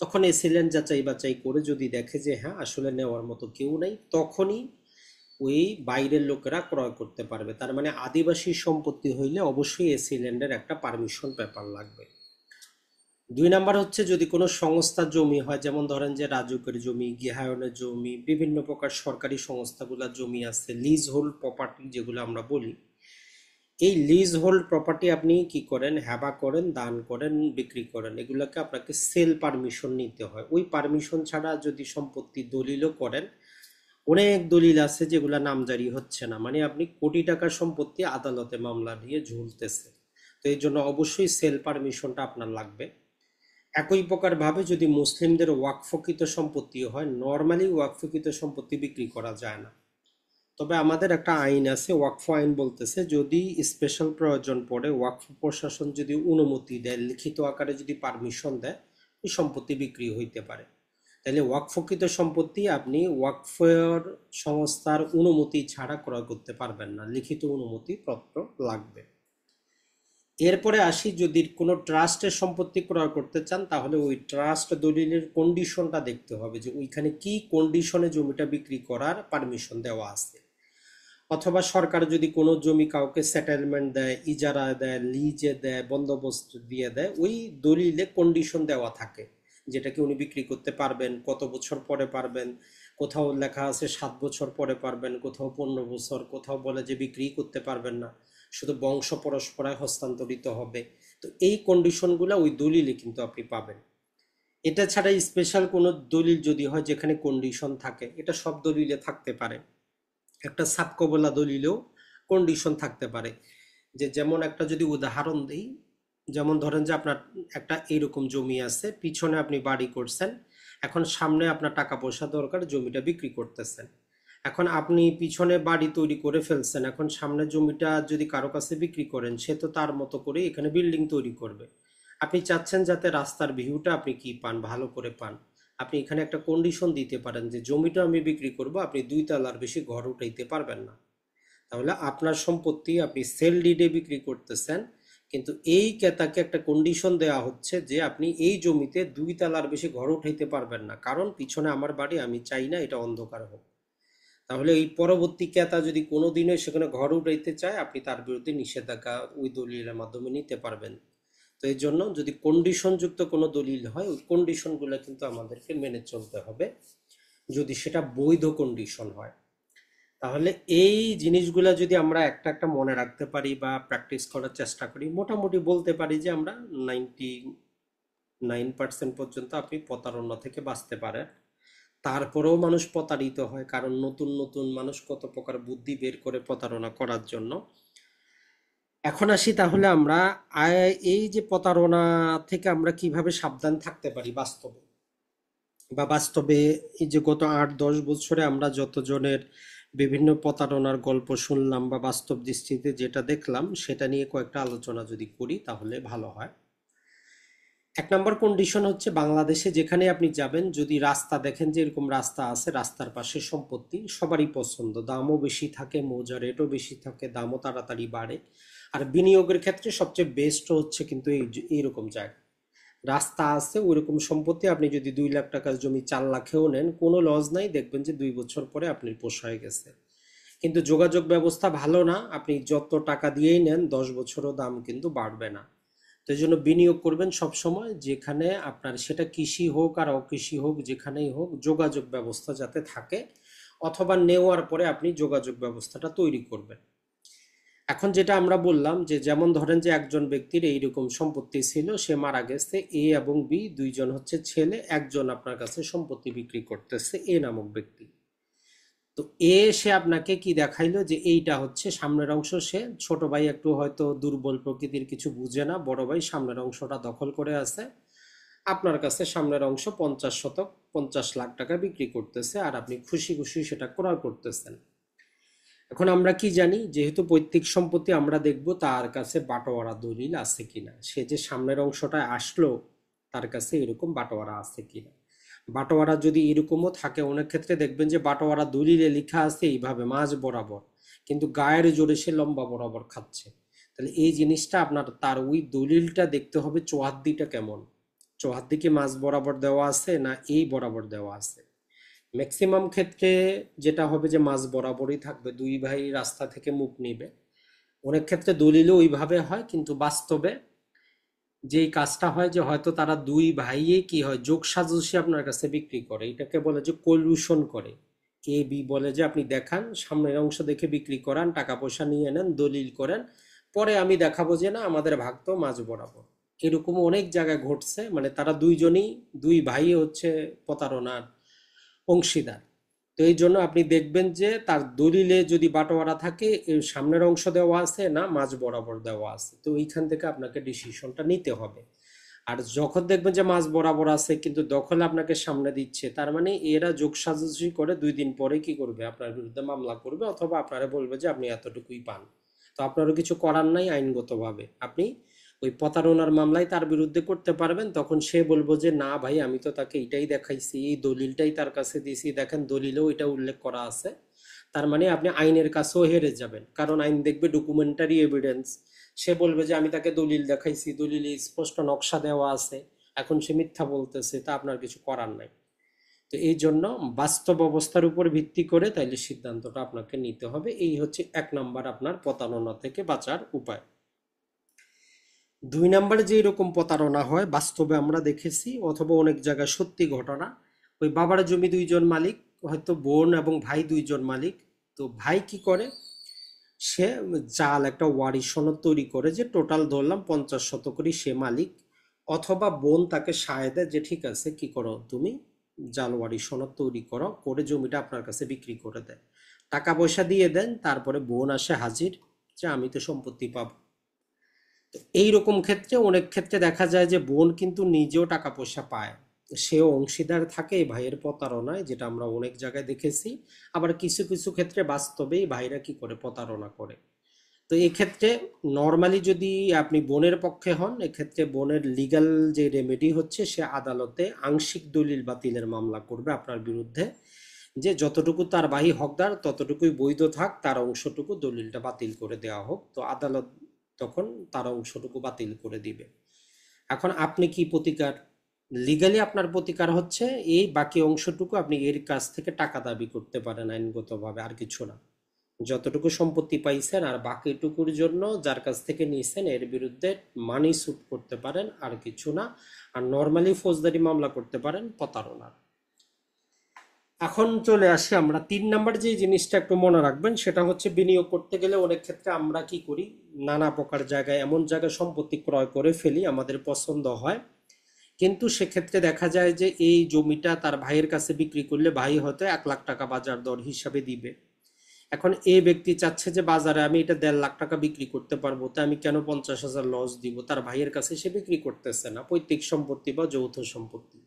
তখন এসি ল্যান্ড যাচাই বাছাই করে যদি দেখে যে হ্যাঁ আসলে নেওয়ার মতো কেউ নেই, তখনই ওই বাইরের লোকেরা ক্রয় করতে পারবে। তার মানে আদিবাসী সম্পত্তি হইলে অবশ্যই এসি ল্যান্ডের একটা পারমিশন পেপার লাগবে। দুই নাম্বার হচ্ছে যদি কোনো সংস্থার জমি হয়, যেমন ধরেন যে রাজুকের জমি, গৃহায়নের জমি, বিভিন্ন প্রকার সরকারি সংস্থাগুলোর জমি আছে, লিজ হোল্ড প্রপার্টি যেগুলো আমরা বলি, এই লিজ হোল্ড প্রপার্টি আপনি কি করেন, হেবা করেন, দান করেন, বিক্রি করেন, এগুলোকে আপনাকে সেল পারমিশন নিতে হয়। ওই পারমিশন ছাড়া যদি সম্পত্তি দলিলও করেন, অনেক দলিল আছে যেগুলো নামজারি হচ্ছে না, মানে আপনি কোটি টাকার সম্পত্তি আদালতে মামলা নিয়ে ঝুলতেছে। তো এই জন্য অবশ্যই সেল পারমিশনটা আপনার লাগবে। একই প্রকার ভাবে যদি মুসলিমদের ওয়াকফকৃত সম্পত্তি হয়, নর্মালি ওয়াকফকৃত সম্পত্তি বিক্রি করা যায় না। তবে আমাদের একটা আইন আছে, ওয়াকফ আইন বলতেছে যদি স্পেশাল প্রয়োজন পড়ে ওয়াকফ প্রশাসন যদি অনুমতি দেয়, লিখিত আকারে যদি পারমিশন দেয়, এই সম্পত্তি বিক্রি হইতে পারে। তাহলে ওয়াকফকৃত সম্পত্তি আপনি ওয়াকফের সংস্থার অনুমতি ছাড়া ক্রয় করতে পারবেন না, লিখিত অনুমতি পত্র লাগবে। এরপরে আসি যদি কোনো ট্রাস্টের সম্পত্তি ক্রয় করতে চান, তাহলে ওই ট্রাস্ট দলিলের কন্ডিশনটা দেখতে হবে যে ওইখানে কি কন্ডিশনে জমিটা বিক্রি করার পারমিশন দেওয়া আছে। অথবা সরকার যদি কোনো জমি কাউকে সেটেলমেন্ট দেয়, ইজারা দেয়, লিজে দেয়, বন্দোবস্ত দিয়ে দেয়, ওই দলিলে কন্ডিশন দেওয়া থাকে যেটাকে উনি বিক্রি করতে পারবেন, কত বছর পরে পারবেন। কোথাও লেখা আছে 7 বছর পরে পারবেন, কোথাও 15 বছর, কোথাও বলে যে বিক্রি করতে পারবেন না, শুধু বংশ পরস্পরায় হস্তান্তরিত হবে। তো এই কন্ডিশনগুলো ওই দলিলে কিন্তু আপনি পাবেন। এটা ছাড়া স্পেশাল কোনো দলিল যদি হয় যেখানে কন্ডিশন থাকে, এটা সব দলিলে থাকতে পারে, একটা সাবকবলা দলিলেও কন্ডিশন থাকতে পারে। যে যেমন একটা যদি উদাহরণ দিই, যেমন ধরেন যে আপনার একটা এইরকম জমি আছে, পিছনে আপনি বাড়ি করছেন, এখন সামনে আপনার টাকা পয়সা দরকার, জমিটা বিক্রি করতেছেন। এখন আপনি পিছনে বাড়ি তৈরি করে ফেলছেন, এখন সামনে জমিটা যদি কারো কাছে বিক্রি করেন সে তো তার মতো করে এখানে বিল্ডিং তৈরি করবে। আপনি চাচ্ছেন যাতে রাস্তার ভিউটা আপনি কি পান, ভালো করে পান। আপনি এখানে একটা কন্ডিশন দিতে পারেন যে জমিটা আমি বিক্রি করব, আপনি 2 তলার বেশি ঘর উঠাইতে পারবেন না। তাহলে আপনার সম্পত্তি আপনি সেল ডিডে বিক্রি করতেছেন, কিন্তু এই ক্রেতাকে একটা কন্ডিশন দেওয়া হচ্ছে যে আপনি এই জমিতে 2 তলার বেশি ঘর উঠাইতে পারবেন না, কারণ পিছনে আমার বাড়ি, আমি চাই না এটা অন্ধকার হোক। তাহলে এই পরবর্তী ক্রেতা যদি কোনোদিনও সেখানে ঘর উঠাইতে চায়, আপনি তার বিরুদ্ধে নিষেধাজ্ঞা ওই দলিলের মাধ্যমে নিতে পারবেন। তো এই জন্য যদি কন্ডিশন যুক্ত কোনো দলিল হয়, ওই কন্ডিশনগুলো কিন্তু আমাদেরকে মেনে চলতে হবে, যদি সেটা বৈধ কন্ডিশন হয়। তাহলে এই জিনিসগুলা যদি আমরা একটা একটা মনে রাখতে পারি বা প্র্যাকটিস করার চেষ্টা করি, মোটামুটি বলতে পারি যে আমরা 99% পর্যন্ত আপনি প্রতারণা থেকে বাঁচতে পারেন। তারপরেও মানুষ প্রতারিত হয়, কারণ নতুন নতুন মানুষ কত প্রকার বুদ্ধি বের করে প্রতারণা করার জন্য। এখন আসি তাহলে আমরা এই যে প্রতারণা থেকে আমরা কিভাবে সাবধান থাকতে পারি বাস্তবে, বা বাস্তবে এই যে গত 8-10 বছরে আমরা যতজনের বিভিন্ন প্রতারণার গল্প শুনলাম বা বাস্তব দৃষ্টিতে যেটা দেখলাম, সেটা নিয়ে কয়েকটা আলোচনা যদি করি তাহলে ভালো হয়। 1 নম্বর কন্ডিশন হচ্ছে, বাংলাদেশে যেখানে আপনি যাবেন, যদি রাস্তা দেখেন যে এরকম রাস্তা আছে, রাস্তার পাশে সম্পত্তি সবারই পছন্দ, দামও বেশি থাকে, মৌজা রেটও বেশি থাকে, দামও তাড়াতাড়ি বাড়ে, আর বিনিয়োগের ক্ষেত্রে সবচেয়ে বেস্ট হচ্ছে কিন্তু এইরকম জায়গা। রাস্তা আছে, ওইরকম সম্পত্তি আপনি যদি 2 লাখ টাকার জমি 4 লাখেও নেন, কোনো লস নাই, দেখবেন যে 2 বছর পরে আপনার পোষায় গেছে। কিন্তু যোগাযোগ ব্যবস্থা ভালো না, আপনি যত টাকা দিয়েই নেন 10 বছরও দাম কিন্তু বাড়বে না। তো এই জন্য বিনিয়োগ করবেন সব সময় যেখানে আপনার, সেটা কৃষি হোক আর অকৃষি হোক, যেখানেই হোক, যোগাযোগ ব্যবস্থা যাতে থাকে, অথবা নেওয়ার পরে আপনি যোগাযোগ ব্যবস্থাটা তৈরি করবেন। এখন যেটা আমরা বললাম যে, যেমন ধরেন যে একজন ব্যক্তির এইরকম সম্পত্তি ছিল, সে মারা গেছে, এ এবং বি দুইজন হচ্ছে ছেলে, একজন আপনার কাছে সম্পত্তি বিক্রি করতেছে, এ নামক ব্যক্তি। তো সে আপনাকে কি দেখাইলো যে এইটা হচ্ছে সামনের অংশ, সে ছোট ভাই একটু হয়তো দুর্বল প্রকৃতির, কিছু বুঝে না, বড় ভাই সামনের অংশটা দখল করে আছে, আপনার কাছে সামনের অংশ 50 শতক 50 লাখ টাকা বিক্রি করতেছে, আর আপনি খুশি খুশি সেটা ক্রয় করতেছেন। এখন আমরা কি জানি, যেহেতু পৈতৃক সম্পত্তি, আমরা দেখব তার কাছে বাটোয়ারা দলিল আছে কিনা, সে যে সামনের অংশটা আসলো তার কাছে এরকম বাটোয়ারা আছে কিনা। বাটোয়ারা যদি এরকমও থাকে, অনেক ক্ষেত্রে দেখবেন যে বাটোয়ারা দলিলে লেখা আছে এইভাবে মাঝ বরাবর, কিন্তু গায়ের জোরে সে লম্বা বরাবর খাচ্ছে। তাহলে এই জিনিসটা আপনার, তার ওই দলিলটা দেখতে হবে চৌহাদ্দিটা কেমন, চৌহাদ্দি কি মাঝ বরাবর দেওয়া আছে না এই বরাবর দেওয়া আছে। ম্যাক্সিমাম ক্ষেত্রে যেটা হবে যে মাঝ বরাবরই থাকবে, দুই ভাই রাস্তা থেকে মুখ নিবে। অনেক ক্ষেত্রে দলিলও ওইভাবে হয়, কিন্তু বাস্তবে যেই কাজটা হয় যে হয়তো তারা দুই ভাইয়ে কি হয়, যোগ সাজসী আপনার কাছে বিক্রি করে, এটাকে বলে যে কলুশন করে। এ বি বলে যে আপনি দেখান, সামনের অংশ দেখে বিক্রি করান, টাকা পয়সা নিয়ে নেন, দলিল করেন, পরে আমি দেখাবো যে না, আমাদের ভাগ তো মাঝ বরাবর। এরকম অনেক জায়গায় ঘটছে, মানে তারা দুইজনই, দুই ভাই হচ্ছে প্রতারণার অংশীদার। তো এই জন্য আপনি দেখবেন যে তার দলিলে যদি বাটোয়ারা থাকে, এর সামনের অংশ দেওয়া আছে না মাঝ বরাবর দেওয়া আছে, তো এইখান থেকে আপনাকে ডিসিশনটা নিতে হবে। আর যখন দেখবেন যে মাঝ বরাবর আছে কিন্তু দখল আপনাকে সামনে দিচ্ছে, তার মানে এরা যোগসাজশি করে 2 দিন পরে কি করবে, আপনার বিরুদ্ধে মামলা করবে, অথবা আপনারা বলবে যে আপনি এতটুকুই পান। তো আপনারও কিছু করার নাই, আইনগতভাবে আপনি ওই প্রতারণার মামলায় তার বিরুদ্ধে করতে পারবেন। তখন সে বলবো যে না ভাই, আমি তো তাকে এটাই দেখাইছি, এই দলিলটাই তার কাছে দিয়েছি, দেখেন দলিলেও এটা উল্লেখ করা আছে। তার মানে আপনি আইনের কাছেও হেরে যাবেন, কারণ আইন দেখবে ডকুমেন্টারি এভিডেন্স। সে বলবে যে আমি তাকে দলিল দেখাইছি, দলিলে স্পষ্ট নকশা দেওয়া আছে, এখন সে মিথ্যা বলতেছে, তা আপনার কিছু করার নাই। তো এই জন্য বাস্তব অবস্থার উপর ভিত্তি করে তাইলে সিদ্ধান্তটা আপনাকে নিতে হবে। এই হচ্ছে 1 নম্বর আপনার প্রতারণা থেকে বাঁচার উপায়। 2 নম্বরে যে এরকম প্রতারণা হয় বাস্তবে আমরা দেখেছি, অথবা অনেক জায়গায় সত্যি ঘটনা, ওই বাবার জমি দুইজন মালিক, হয়তো বোন এবং ভাই দুইজন মালিক। তো ভাই কি করে, সে জাল একটা ওয়ারি সনদ তৈরি করে যে টোটাল ধরলাম 50 শতকেরই সে মালিক, অথবা বোন তাকে সায় দেয় যে ঠিক আছে, কি করো তুমি, জাল ওয়ারি সনদ তৈরি করো, করে জমিটা আপনার কাছে বিক্রি করে দেয়, টাকা পয়সা দিয়ে দেন, তারপরে বোন আসে হাজির যে আমি তো সম্পত্তি পাবো। তো এইরকম ক্ষেত্রে অনেক ক্ষেত্রে দেখা যায় যে বোন কিন্তু নিজেও টাকা পয়সা পায়, সেও অংশীদার থাকে এই ভাইয়ের প্রতারণায়, যেটা আমরা অনেক জায়গায় দেখেছি। আবার কিছু কিছু ক্ষেত্রে বাস্তবেই ভাইরা কি করে প্রতারণা করে। তো এক্ষেত্রে নর্মালি যদি আপনি বোনের পক্ষে হন, এক্ষেত্রে বোনের লিগ্যাল যে রেমেডি হচ্ছে, সে আদালতে আংশিক দলিল বাতিলের মামলা করবে আপনার বিরুদ্ধে, যে যতটুকু তার ভাই হকদার ততটুকুই বৈধ থাক, তার অংশটুকু দলিলটা বাতিল করে দেওয়া হোক। তো আদালত তখন তার অংশটুকু বাতিল করে দিবে। এখন আপনি কি প্রতিকার, লিগালি আপনার প্রতিকার হচ্ছে এই বাকি অংশটুকু আপনি এর কাছ থেকে টাকা দাবি করতে পারেন আইনগতভাবে, আর কিছু না। যতটুকু সম্পত্তি পাইছেন আর বাকিটুকুর জন্য যার কাছ থেকে নিয়েছেন এর বিরুদ্ধে মানি স্যুট করতে পারেন, আর কিছু না। আর নর্মালি ফৌজদারি মামলা করতে পারেন প্রতারণার। এখন চলে আসি আমরা 3 নাম্বার যে জিনিসটা একটু মনে রাখবেন, সেটা হচ্ছে বিনিয়োগ করতে গেলে অনেক ক্ষেত্রে আমরা কি করি, নানা প্রকার জায়গায় এমন জায়গায় সম্পত্তি ক্রয় করে ফেলি আমাদের পছন্দ হয়, কিন্তু সেক্ষেত্রে দেখা যায় যে এই জমিটা তার ভাইয়ের কাছে বিক্রি করলে ভাই হয়তো 1 লাখ টাকা বাজার দর হিসাবে দিবে। এখন এই ব্যক্তি চাচ্ছে যে বাজারে আমি এটা 1.5 লাখ টাকা বিক্রি করতে পারবো, তা আমি কেন 50,000 লস দিব, তার ভাইয়ের কাছে সে বিক্রি করতেছে না, পৈতৃক সম্পত্তি বা যৌথ সম্পত্তি।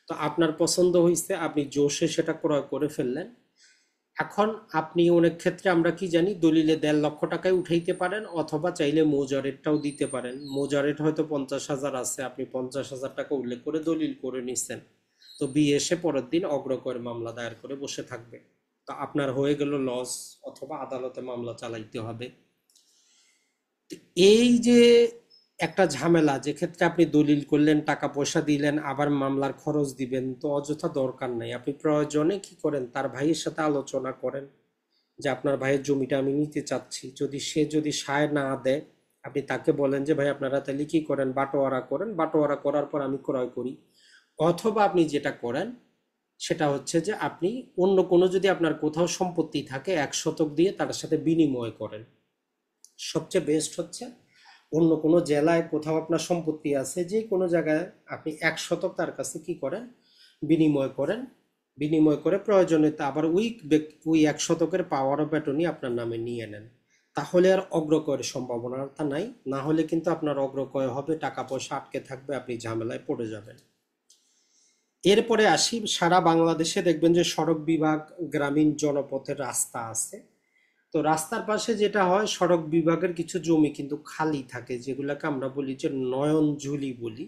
তো আপনার পছন্দ হয়েছে, আপনি জোশে সেটা ক্রয় করে ফেললেন। এখন আপনি অনেক ক্ষেত্রে আমরা কি জানি দলিলে 1.5 লক্ষ টাকায় উঠাইতে পারেন, অথবা চাইলে মোজারেটটাও দিতে পারেন। মোজারেট হয়তো 50,000 আছে, আপনি 50,000 টাকা উল্লেখ করে দলিল করে নিচ্ছেন। তো বিয়ে এসে পরের দিন অগ্রকর মামলা দায়ের করে বসে থাকবে, তো আপনার হয়ে গেল লস, অথবা আদালতে মামলা চালাইতে হবে। এই যে একটা ঝামেলা, যে ক্ষেত্রে আপনি দলিল করলেন, টাকা পয়সা দিলেন, আবার মামলার খরচ দিবেন, তো অযথা দরকার নাই। আপনি প্রয়োজনে কি করেন, তার ভাইয়ের সাথে আলোচনা করেন যে আপনার ভাইয়ের জমিটা আমি নিতে চাচ্ছি। যদি সায় না দেয়, আপনি তাকে বলেন যে ভাই আপনারা তাহলে কি করেন, বাটোয়ারা করেন, বাটোয়ারা করার পর আমি ক্রয় করি। অথবা আপনি যেটা করেন সেটা হচ্ছে যে আপনি অন্য কোনো, যদি আপনার কোথাও সম্পত্তি থাকে 1 শতক দিয়ে তার সাথে বিনিময় করেন। সবচেয়ে বেস্ট হচ্ছে অন্য কোনো জেলায় কোথাও আপনার সম্পত্তি আছে, যে কোনো জায়গায় আপনি 1 শতক তার কাছে কি করেন, বিনিময় করেন। বিনিময় করে প্রয়োজনে তা আবার ওই 1 শতকের পাওয়ার অফ অ্যাটর্নি আপনার নামে নিয়ে নেন। তাহলে আর অগ্রকয়ের সম্ভাবনাটা নাই। না হলে কিন্তু আপনার অগ্রকয় হবে, টাকা পয়সা আটকে থাকবে, আপনি ঝামেলায় পড়ে যাবেন। এরপরে আসি, সারা বাংলাদেশে দেখবেন যে সড়ক বিভাগ, গ্রামীণ জনপথের রাস্তা আছে। তো রাস্তার পাশে যেটা হয়, সড়ক বিভাগের কিছু জমি কিন্তু খালি থাকে, যেগুলোকে আমরা বলি যে নয়নজুলি বলি।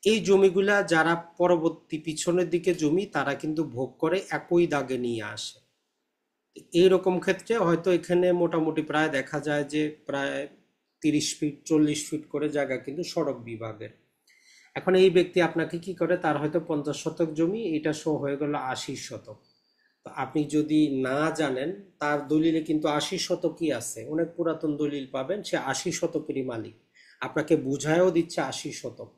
এই জমিগুলা যারা পরবর্তী পিছনের দিকে জমি তারা কিন্তু ভোগ করে একই দাগে নিয়ে আসে। এইরকম ক্ষেত্রে হয়তো এখানে মোটামুটি প্রায় দেখা যায় যে প্রায় 30 ফিট 40 ফিট করে জায়গা কিন্তু সড়ক বিভাগের। এখন এই ব্যক্তি আপনাকে কি করে, তার হয়তো 50 শতক জমি, এটা শো হয়ে গেল 80 শতক। তো আপনি যদি না জানেন, তার দলিলে কিন্তু 80 শতকই আছে, অনেক পুরাতন দলিল পাবেন, সে 80 শতকেরই মালিক। আপনাকে বুঝায়ও দিচ্ছে 80 শতক,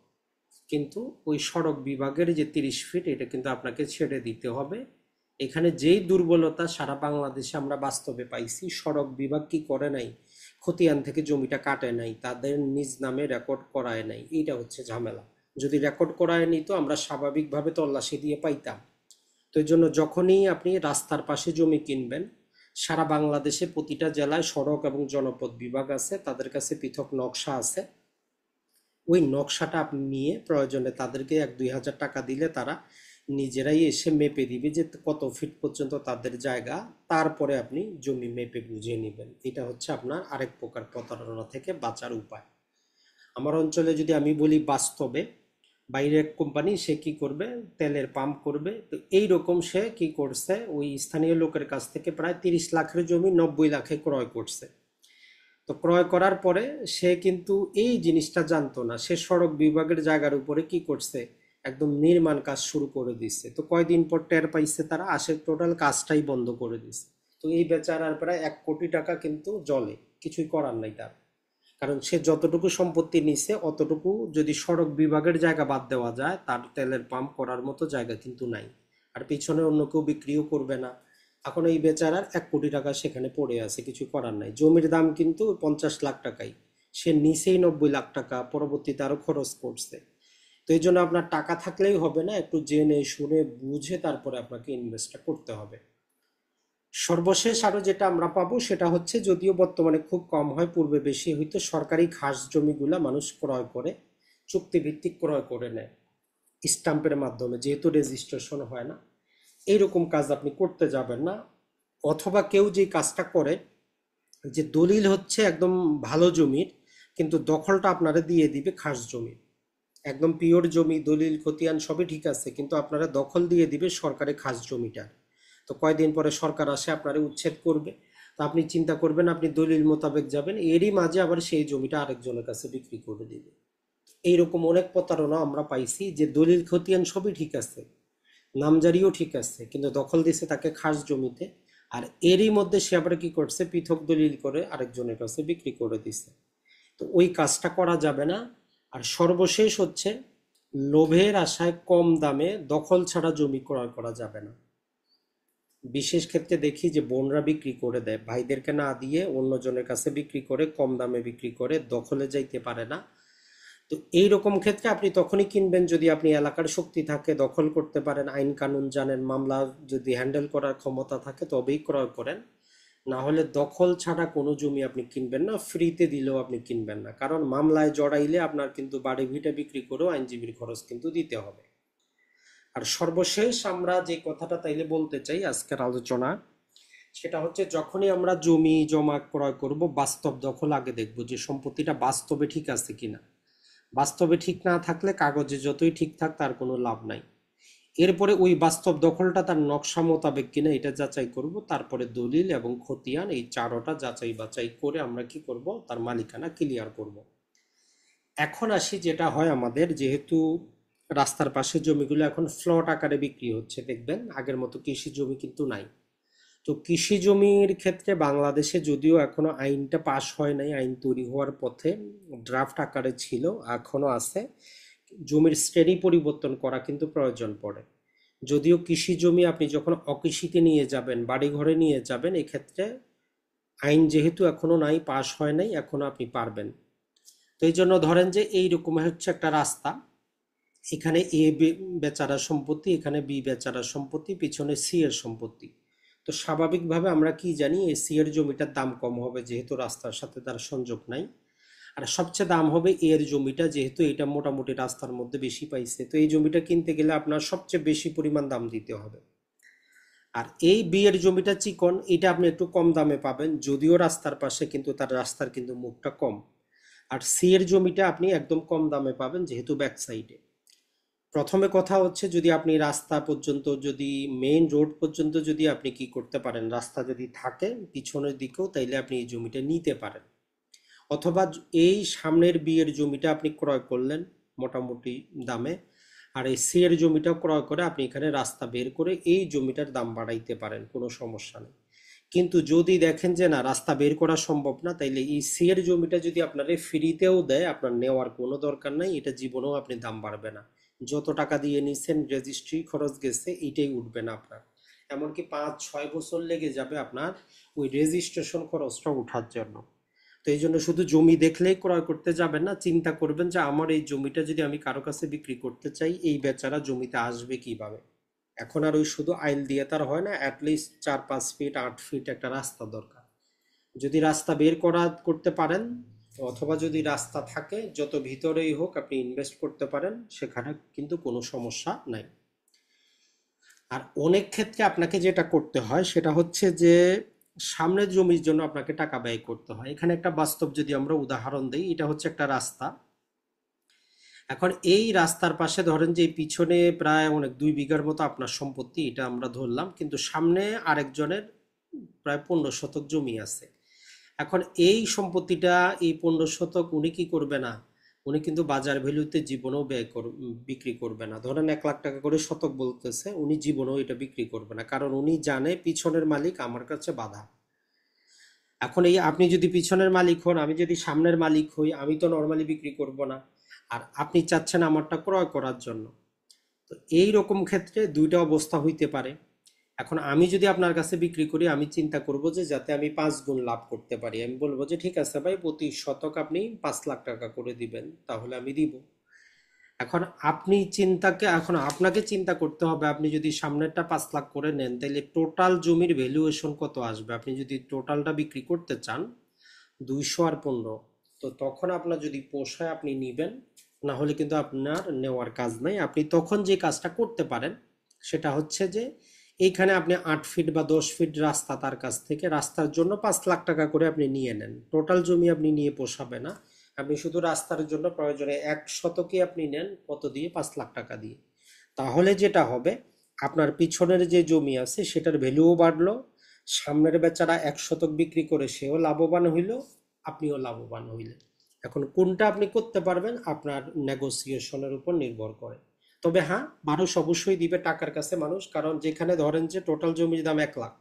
কিন্তু ওই সড়ক বিভাগের যে 30 ফিট এটা কিন্তু আপনাকে ছেড়ে দিতে হবে। এখানে যেই দুর্বলতা সারা বাংলাদেশে আমরা বাস্তবে পাইছি, সড়ক বিভাগ কি করে নাই, খতিয়ান থেকে জমিটা কাটে নাই, তাদের নিজ নামে রেকর্ড করায় নাই, এইটা হচ্ছে ঝামেলা। যদি রেকর্ড করায় নিত আমরা স্বাভাবিকভাবে তল্লাশি দিয়ে পাইতাম। তো এই জন্য যখনই আপনি রাস্তার পাশে জমি কিনবেন, সারা বাংলাদেশে প্রতিটা জেলায় সড়ক এবং জনপথ বিভাগ আছে, তাদের কাছে পৃথক নকশা আছে। ওই নকশাটা আপনি নিয়ে প্রয়োজনে তাদেরকে 1-2 হাজার টাকা দিলে তারা নিজেরাই এসে মেপে দিবে যে কত ফিট পর্যন্ত তাদের জায়গা। তারপরে আপনি জমি মেপে বুঝিয়ে নেবেন। এটা হচ্ছে আপনার আরেক প্রকার প্রতারণা থেকে বাঁচার উপায়। আমার অঞ্চলে যদি আমি বলি বাস্তবে, বাইরে এক কোম্পানি সে কি করবে, তেলের পাম্প করবে। তো এইরকম সে কি করছে, ওই স্থানীয় লোকের কাছ থেকে প্রায় 30 লাখের জমি 90 লাখে ক্রয় করছে। তো ক্রয় করার পরে সে কিন্তু এই জিনিসটা জানতো না, সে সড়ক বিভাগের জায়গার উপরে কি করছে, একদম নির্মাণ কাজ শুরু করে দিচ্ছে। তো কয়দিন পর টের পাইছে তারা, আসে টোটাল কাজটাই বন্ধ করে দিচ্ছে। তো এই বেচারার প্রায় 1 কোটি টাকা কিন্তু জলে, কিছুই করার নাই তার। কারণ সে যতটুকু সম্পত্তি নিছে অতটুকু যদি সড়ক বিভাগের জায়গা বাদ দেওয়া যায়, তার তেলের পাম্প করার মতো জায়গা কিন্তু নাই। আর পিছনে অন্য কেউ বিক্রিও করবে না। এখন এই বেচারার 1 কোটি টাকা সেখানে পড়ে আছে, কিছু করার নাই। জমির দাম কিন্তু 50 লাখ টাকাই, সে নিচেই 90 লাখ টাকা পরবর্তীতে আরো খরচ করছে। তো এই জন্য আপনার টাকা থাকলেই হবে না, একটু জেনে শুনে বুঝে তারপরে আপনাকে ইনভেস্টটা করতে হবে। সর্বশেষ আরো যেটা আমরা পাবো সেটা হচ্ছে, যদিও বর্তমানে খুব কম হয়, পূর্বে বেশি হইতো, সরকারি খাস জমিগুলা মানুষ ক্রয় করে, চুক্তিভিত্তিক ক্রয় করে নেয় স্টাম্পের মাধ্যমে, যেহেতু রেজিস্ট্রেশন হয় না। এইরকম কাজ আপনি করতে যাবেন না। অথবা কেউ যে কাজটা করে, যে দলিল হচ্ছে একদম ভালো জমির, কিন্তু দখলটা আপনারা দিয়ে দিবে খাস জমি, একদম পিওর জমি, দলিল খতিয়ান সবই ঠিক আছে, কিন্তু আপনারা দখল দিয়ে দিবে সরকারি খাস জমিটা। তো কয়দিন পরে সরকার আসে আপনারা উচ্ছেদ করবে। তো আপনি চিন্তা করবেন, আপনি দলিল মোতাবেক যাবেন, এরই মাঝে আবার সেই জমিটা আরেকজনের কাছে বিক্রি করে দিবে। এইরকম অনেক প্রতারণা আমরা পাইছি, যে দলিল খতিয়ান সবই ঠিক আছে, নামজারিও ঠিক আছে, কিন্তু দখল দিছে তাকে খাস জমিতে, আর এরই মধ্যে সে আবার কি করছে, পৃথক দলিল করে আরেকজনের কাছে বিক্রি করে দিছে। তো ওই কাজটা করা যাবে না। আর সর্বশেষ হচ্ছে, লোভের আশায় কম দামে দখল ছাড়া জমি ক্রয় করা যাবে না। বিশেষ ক্ষেত্রে দেখি যে বোনরা বিক্রি করে দেয়, ভাইদেরকে না দিয়ে অন্যজনের কাছে বিক্রি করে, কম দামে বিক্রি করে, দখলে যাইতে পারে না। তো এই রকম ক্ষেত্রে আপনি তখনই কিনবেন যদি আপনি এলাকার শক্তি থাকে, দখল করতে পারেন, আইন কানুন জানেন, মামলা যদি হ্যান্ডেল করার ক্ষমতা থাকে, তবেই ক্রয় করেন। না হলে দখল ছাড়া কোনো জমি আপনি কিনবেন না, ফ্রিতে দিলেও আপনি কিনবেন না, কারণ মামলায় জড়াইলে আপনার কিন্তু বাড়ি ভিটে বিক্রি করেও আইনজীবীর খরচ কিন্তু দিতে হবে। আর সর্বশেষ আমরা যে কথাটা তাইলে বলতে চাই আজকের আলোচনা, সেটা হচ্ছে যখনই আমরা জমি জমা ক্রয় করব, বাস্তব দখল আগে দেখব যে সম্পত্তিটা বাস্তবে ঠিক আছে কিনা। বাস্তবে ঠিক না থাকলে কাগজে যতই ঠিক থাক তার কোনো লাভ নাই। এরপরে ওই বাস্তব দখলটা তার নকশা মোতাবেক কিনা এটা যাচাই করব, তারপরে দলিল এবং খতিয়ান এই চারোটা যাচাই বাছাই করে আমরা কি করব, তার মালিকানা ক্লিয়ার করব। এখন আসি, যেটা হয় আমাদের, যেহেতু রাস্তার পাশে জমিগুলো এখন ফ্লট আকারে বিক্রি হচ্ছে, দেখবেন আগের মতো কৃষি জমি কিন্তু নাই। তো কৃষি জমির ক্ষেত্রে বাংলাদেশে যদিও এখনো আইনটা পাশ হয় নাই, আইন তৈরি হওয়ার পথে, ড্রাফট আকারে ছিল, এখনো আছে, জমির শ্রেণী পরিবর্তন করা কিন্তু প্রয়োজন পড়ে। যদিও কৃষি জমি আপনি যখন অকৃষিতে নিয়ে যাবেন, বাড়ি ঘরে নিয়ে যাবেন, এক্ষেত্রে আইন যেহেতু এখনো নাই, পাশ হয় নাই, এখনো আপনি পারবেন। তো এই জন্য ধরেন যে এইরকম হচ্ছে একটা রাস্তা, এখানে এ বেচারা সম্পত্তি, এখানে বি বেচারা সম্পত্তি, পিছনে সি এর সম্পত্তি। তো স্বাভাবিকভাবে আমরা কি জানি, এই সি এর জমিটার দাম কম হবে, যেহেতু রাস্তার সাথে তার সংযোগ নাই। আর সবচেয়ে দাম হবে এর জমিটা, যেহেতু এটা মোটামুটি রাস্তার মধ্যে বেশি পাইছে। তো এই জমিটা কিনতে গেলে আপনার সবচেয়ে বেশি পরিমাণ দাম দিতে হবে। আর এই বি এর জমিটা চিকন, এটা আপনি একটু কম দামে পাবেন, যদিও রাস্তার পাশে, কিন্তু তার রাস্তার কিন্তু মুখটা কম। আর সি এর জমিটা আপনি একদম কম দামে পাবেন, যেহেতু ব্যাক সাইডে। প্রথমে কথা হচ্ছে, যদি আপনি রাস্তা পর্যন্ত, যদি মেইন রোড পর্যন্ত যদি আপনি কি করতে পারেন, রাস্তা যদি থাকে পিছনের দিকেও, তাইলে আপনি এই জমিটা নিতে পারেন। অথবা এই সামনের বিয়ের জমিটা আপনি ক্রয় করলেন মোটামুটি দামে, আর এই সি এর জমিটা ক্রয় করে আপনি এখানে রাস্তা বের করে এই জমিটার দাম বাড়াইতে পারেন, কোনো সমস্যা নেই। কিন্তু যদি দেখেন যে না, রাস্তা বের করা সম্ভব না, তাইলে এই সি এর জমিটা যদি আপনারে ফ্রিতেও দেয়, আপনার নেওয়ার কোনো দরকার নাই, এটা জীবনেও আপনি দাম বাড়বে না। যত টাকা দিয়ে নিছেন, রেজিস্ট্রি খরচ গেছে, এইটাই উঠবে না আপনার। এমনকি 5-6 বছর লেগে যাবে আপনার ওই রেজিস্ট্রেশন খরচটা ওঠার জন্য। তো এই জন্য শুধু জমি দেখলেই ক্রয় করতে যাবেন না, চিন্তা করবেন যে আমার এই জমিটা যদি আমি কারো কাছে বিক্রি করতে চাই, এই বেচারা জমিতে আসবে কিভাবে। এখন আর ওই শুধু আইল দিয়ে তার হয় না, অ্যাটলিস্ট 4-5 ফিট 8 ফিট একটা রাস্তা দরকার। যদি রাস্তা বের করতে পারেন, অথবা যদি রাস্তা থাকে, যত ভিতরেই হোক আপনি ইনভেস্ট করতে পারেন, সেখানে কিন্তু কোনো সমস্যা নাই। আর অনেক ক্ষেত্রে আপনাকে যেটা করতে হয় সেটা হচ্ছে যে, সামনের জমির জন্য আপনাকে টাকা ব্যয় করতে হয়। এখানে একটা বাস্তব যদি আমরা উদাহরণ দিই, এটা হচ্ছে একটা রাস্তা। এখন এই রাস্তার পাশে ধরেন যে পিছনে প্রায় অনেক 2 বিঘার মতো আপনার সম্পত্তি, এটা আমরা ধরলাম, কিন্তু সামনে আরেকজনের প্রায় 15 শতক জমি আছে। এখন এই সম্পত্তিটা, এই 15 শতক উনি কি করবে না, উনি কিন্তু বাজার ভ্যালুতে জীবনেও বিক্রি করবে না। ধরেন 1 লাখ টাকা করে শতক বলতেছে, উনি জীবনেও এটা বিক্রি করবে না, কারণ উনি জানে পিছনের মালিক আমার কাছে বাধা। এখন এই আপনি যদি পিছনের মালিক হন, আমি যদি সামনের মালিক হই, আমি তো নর্মালি বিক্রি করব না। আর আপনি চাচ্ছেন আমারটা ক্রয় করার জন্য। তো এই রকম ক্ষেত্রে দুইটা অবস্থা হইতে পারে। এখন আমি যদি আপনার কাছে বিক্রি করি, আমি চিন্তা করব যে যাতে আমি 5 গুণ লাভ করতে পারি। আমি বলবো যে ঠিক আছে ভাই, প্রতি শতক আপনি 5 লাখ টাকা করে দিবেন, তাহলে আমি দিব। এখন এখন আপনাকে চিন্তা করতে হবে, আপনি যদি সামনেরটা 5 লাখ করে নেন, তাহলে টোটাল জমির ভ্যালুয়েশন কত আসবে। আপনি যদি টোটালটা বিক্রি করতে চান 215, তো তখন আপনার যদি পোষায় আপনি নিবেন, না হলে কিন্তু আপনার নেওয়ার কাজ নাই। আপনি তখন যে কাজটা করতে পারেন সেটা হচ্ছে যে, এইখানে আপনি 8 ফিট বা 10 ফিট রাস্তা তার কাছ থেকে, রাস্তার জন্য 5 লাখ টাকা করে আপনি নিয়ে নেন। টোটাল জমি আপনি নিয়ে পোষাবে না, আপনি শুধু রাস্তার জন্য প্রয়োজনে 1 শতকে আপনি নেন, কত দিয়ে, 5 লাখ টাকা দিয়ে। তাহলে যেটা হবে, আপনার পিছনের যে জমি আছে সেটার ভ্যালুও বাড়লো, সামনের বেচারা 1 শতক বিক্রি করে সেও লাভবান হইল, আপনিও লাভবান হইলেন। এখন কোনটা আপনি করতে পারবেন আপনার নেগোসিয়েশনের উপর নির্ভর করে। তবে হ্যাঁ, মানুষ অবশ্যই দিবে টাকার কাছে মানুষ, কারণ যেখানে ধরেন যে টোটাল জমির দাম 1 লাখ,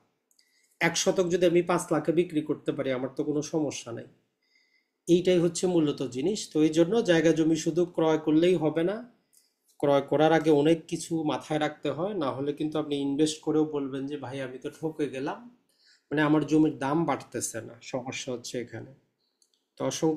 1 শতক যদি আমি 5 লাখে বিক্রি করতে পারি আমার তো কোনো সমস্যা নাই। এইটাই হচ্ছে মূলত জিনিস। তো এই জন্য জায়গা জমি শুধু ক্রয় করলেই হবে না, ক্রয় করার আগে অনেক কিছু মাথায় রাখতে হয়, না হলে কিন্তু আপনি ইনভেস্ট করেও বলবেন যে ভাই আমি তো ঠকে গেলাম, মানে আমার জমির দাম বাড়তেছে না, সমস্যা হচ্ছে এখানে। তো অসংখ্য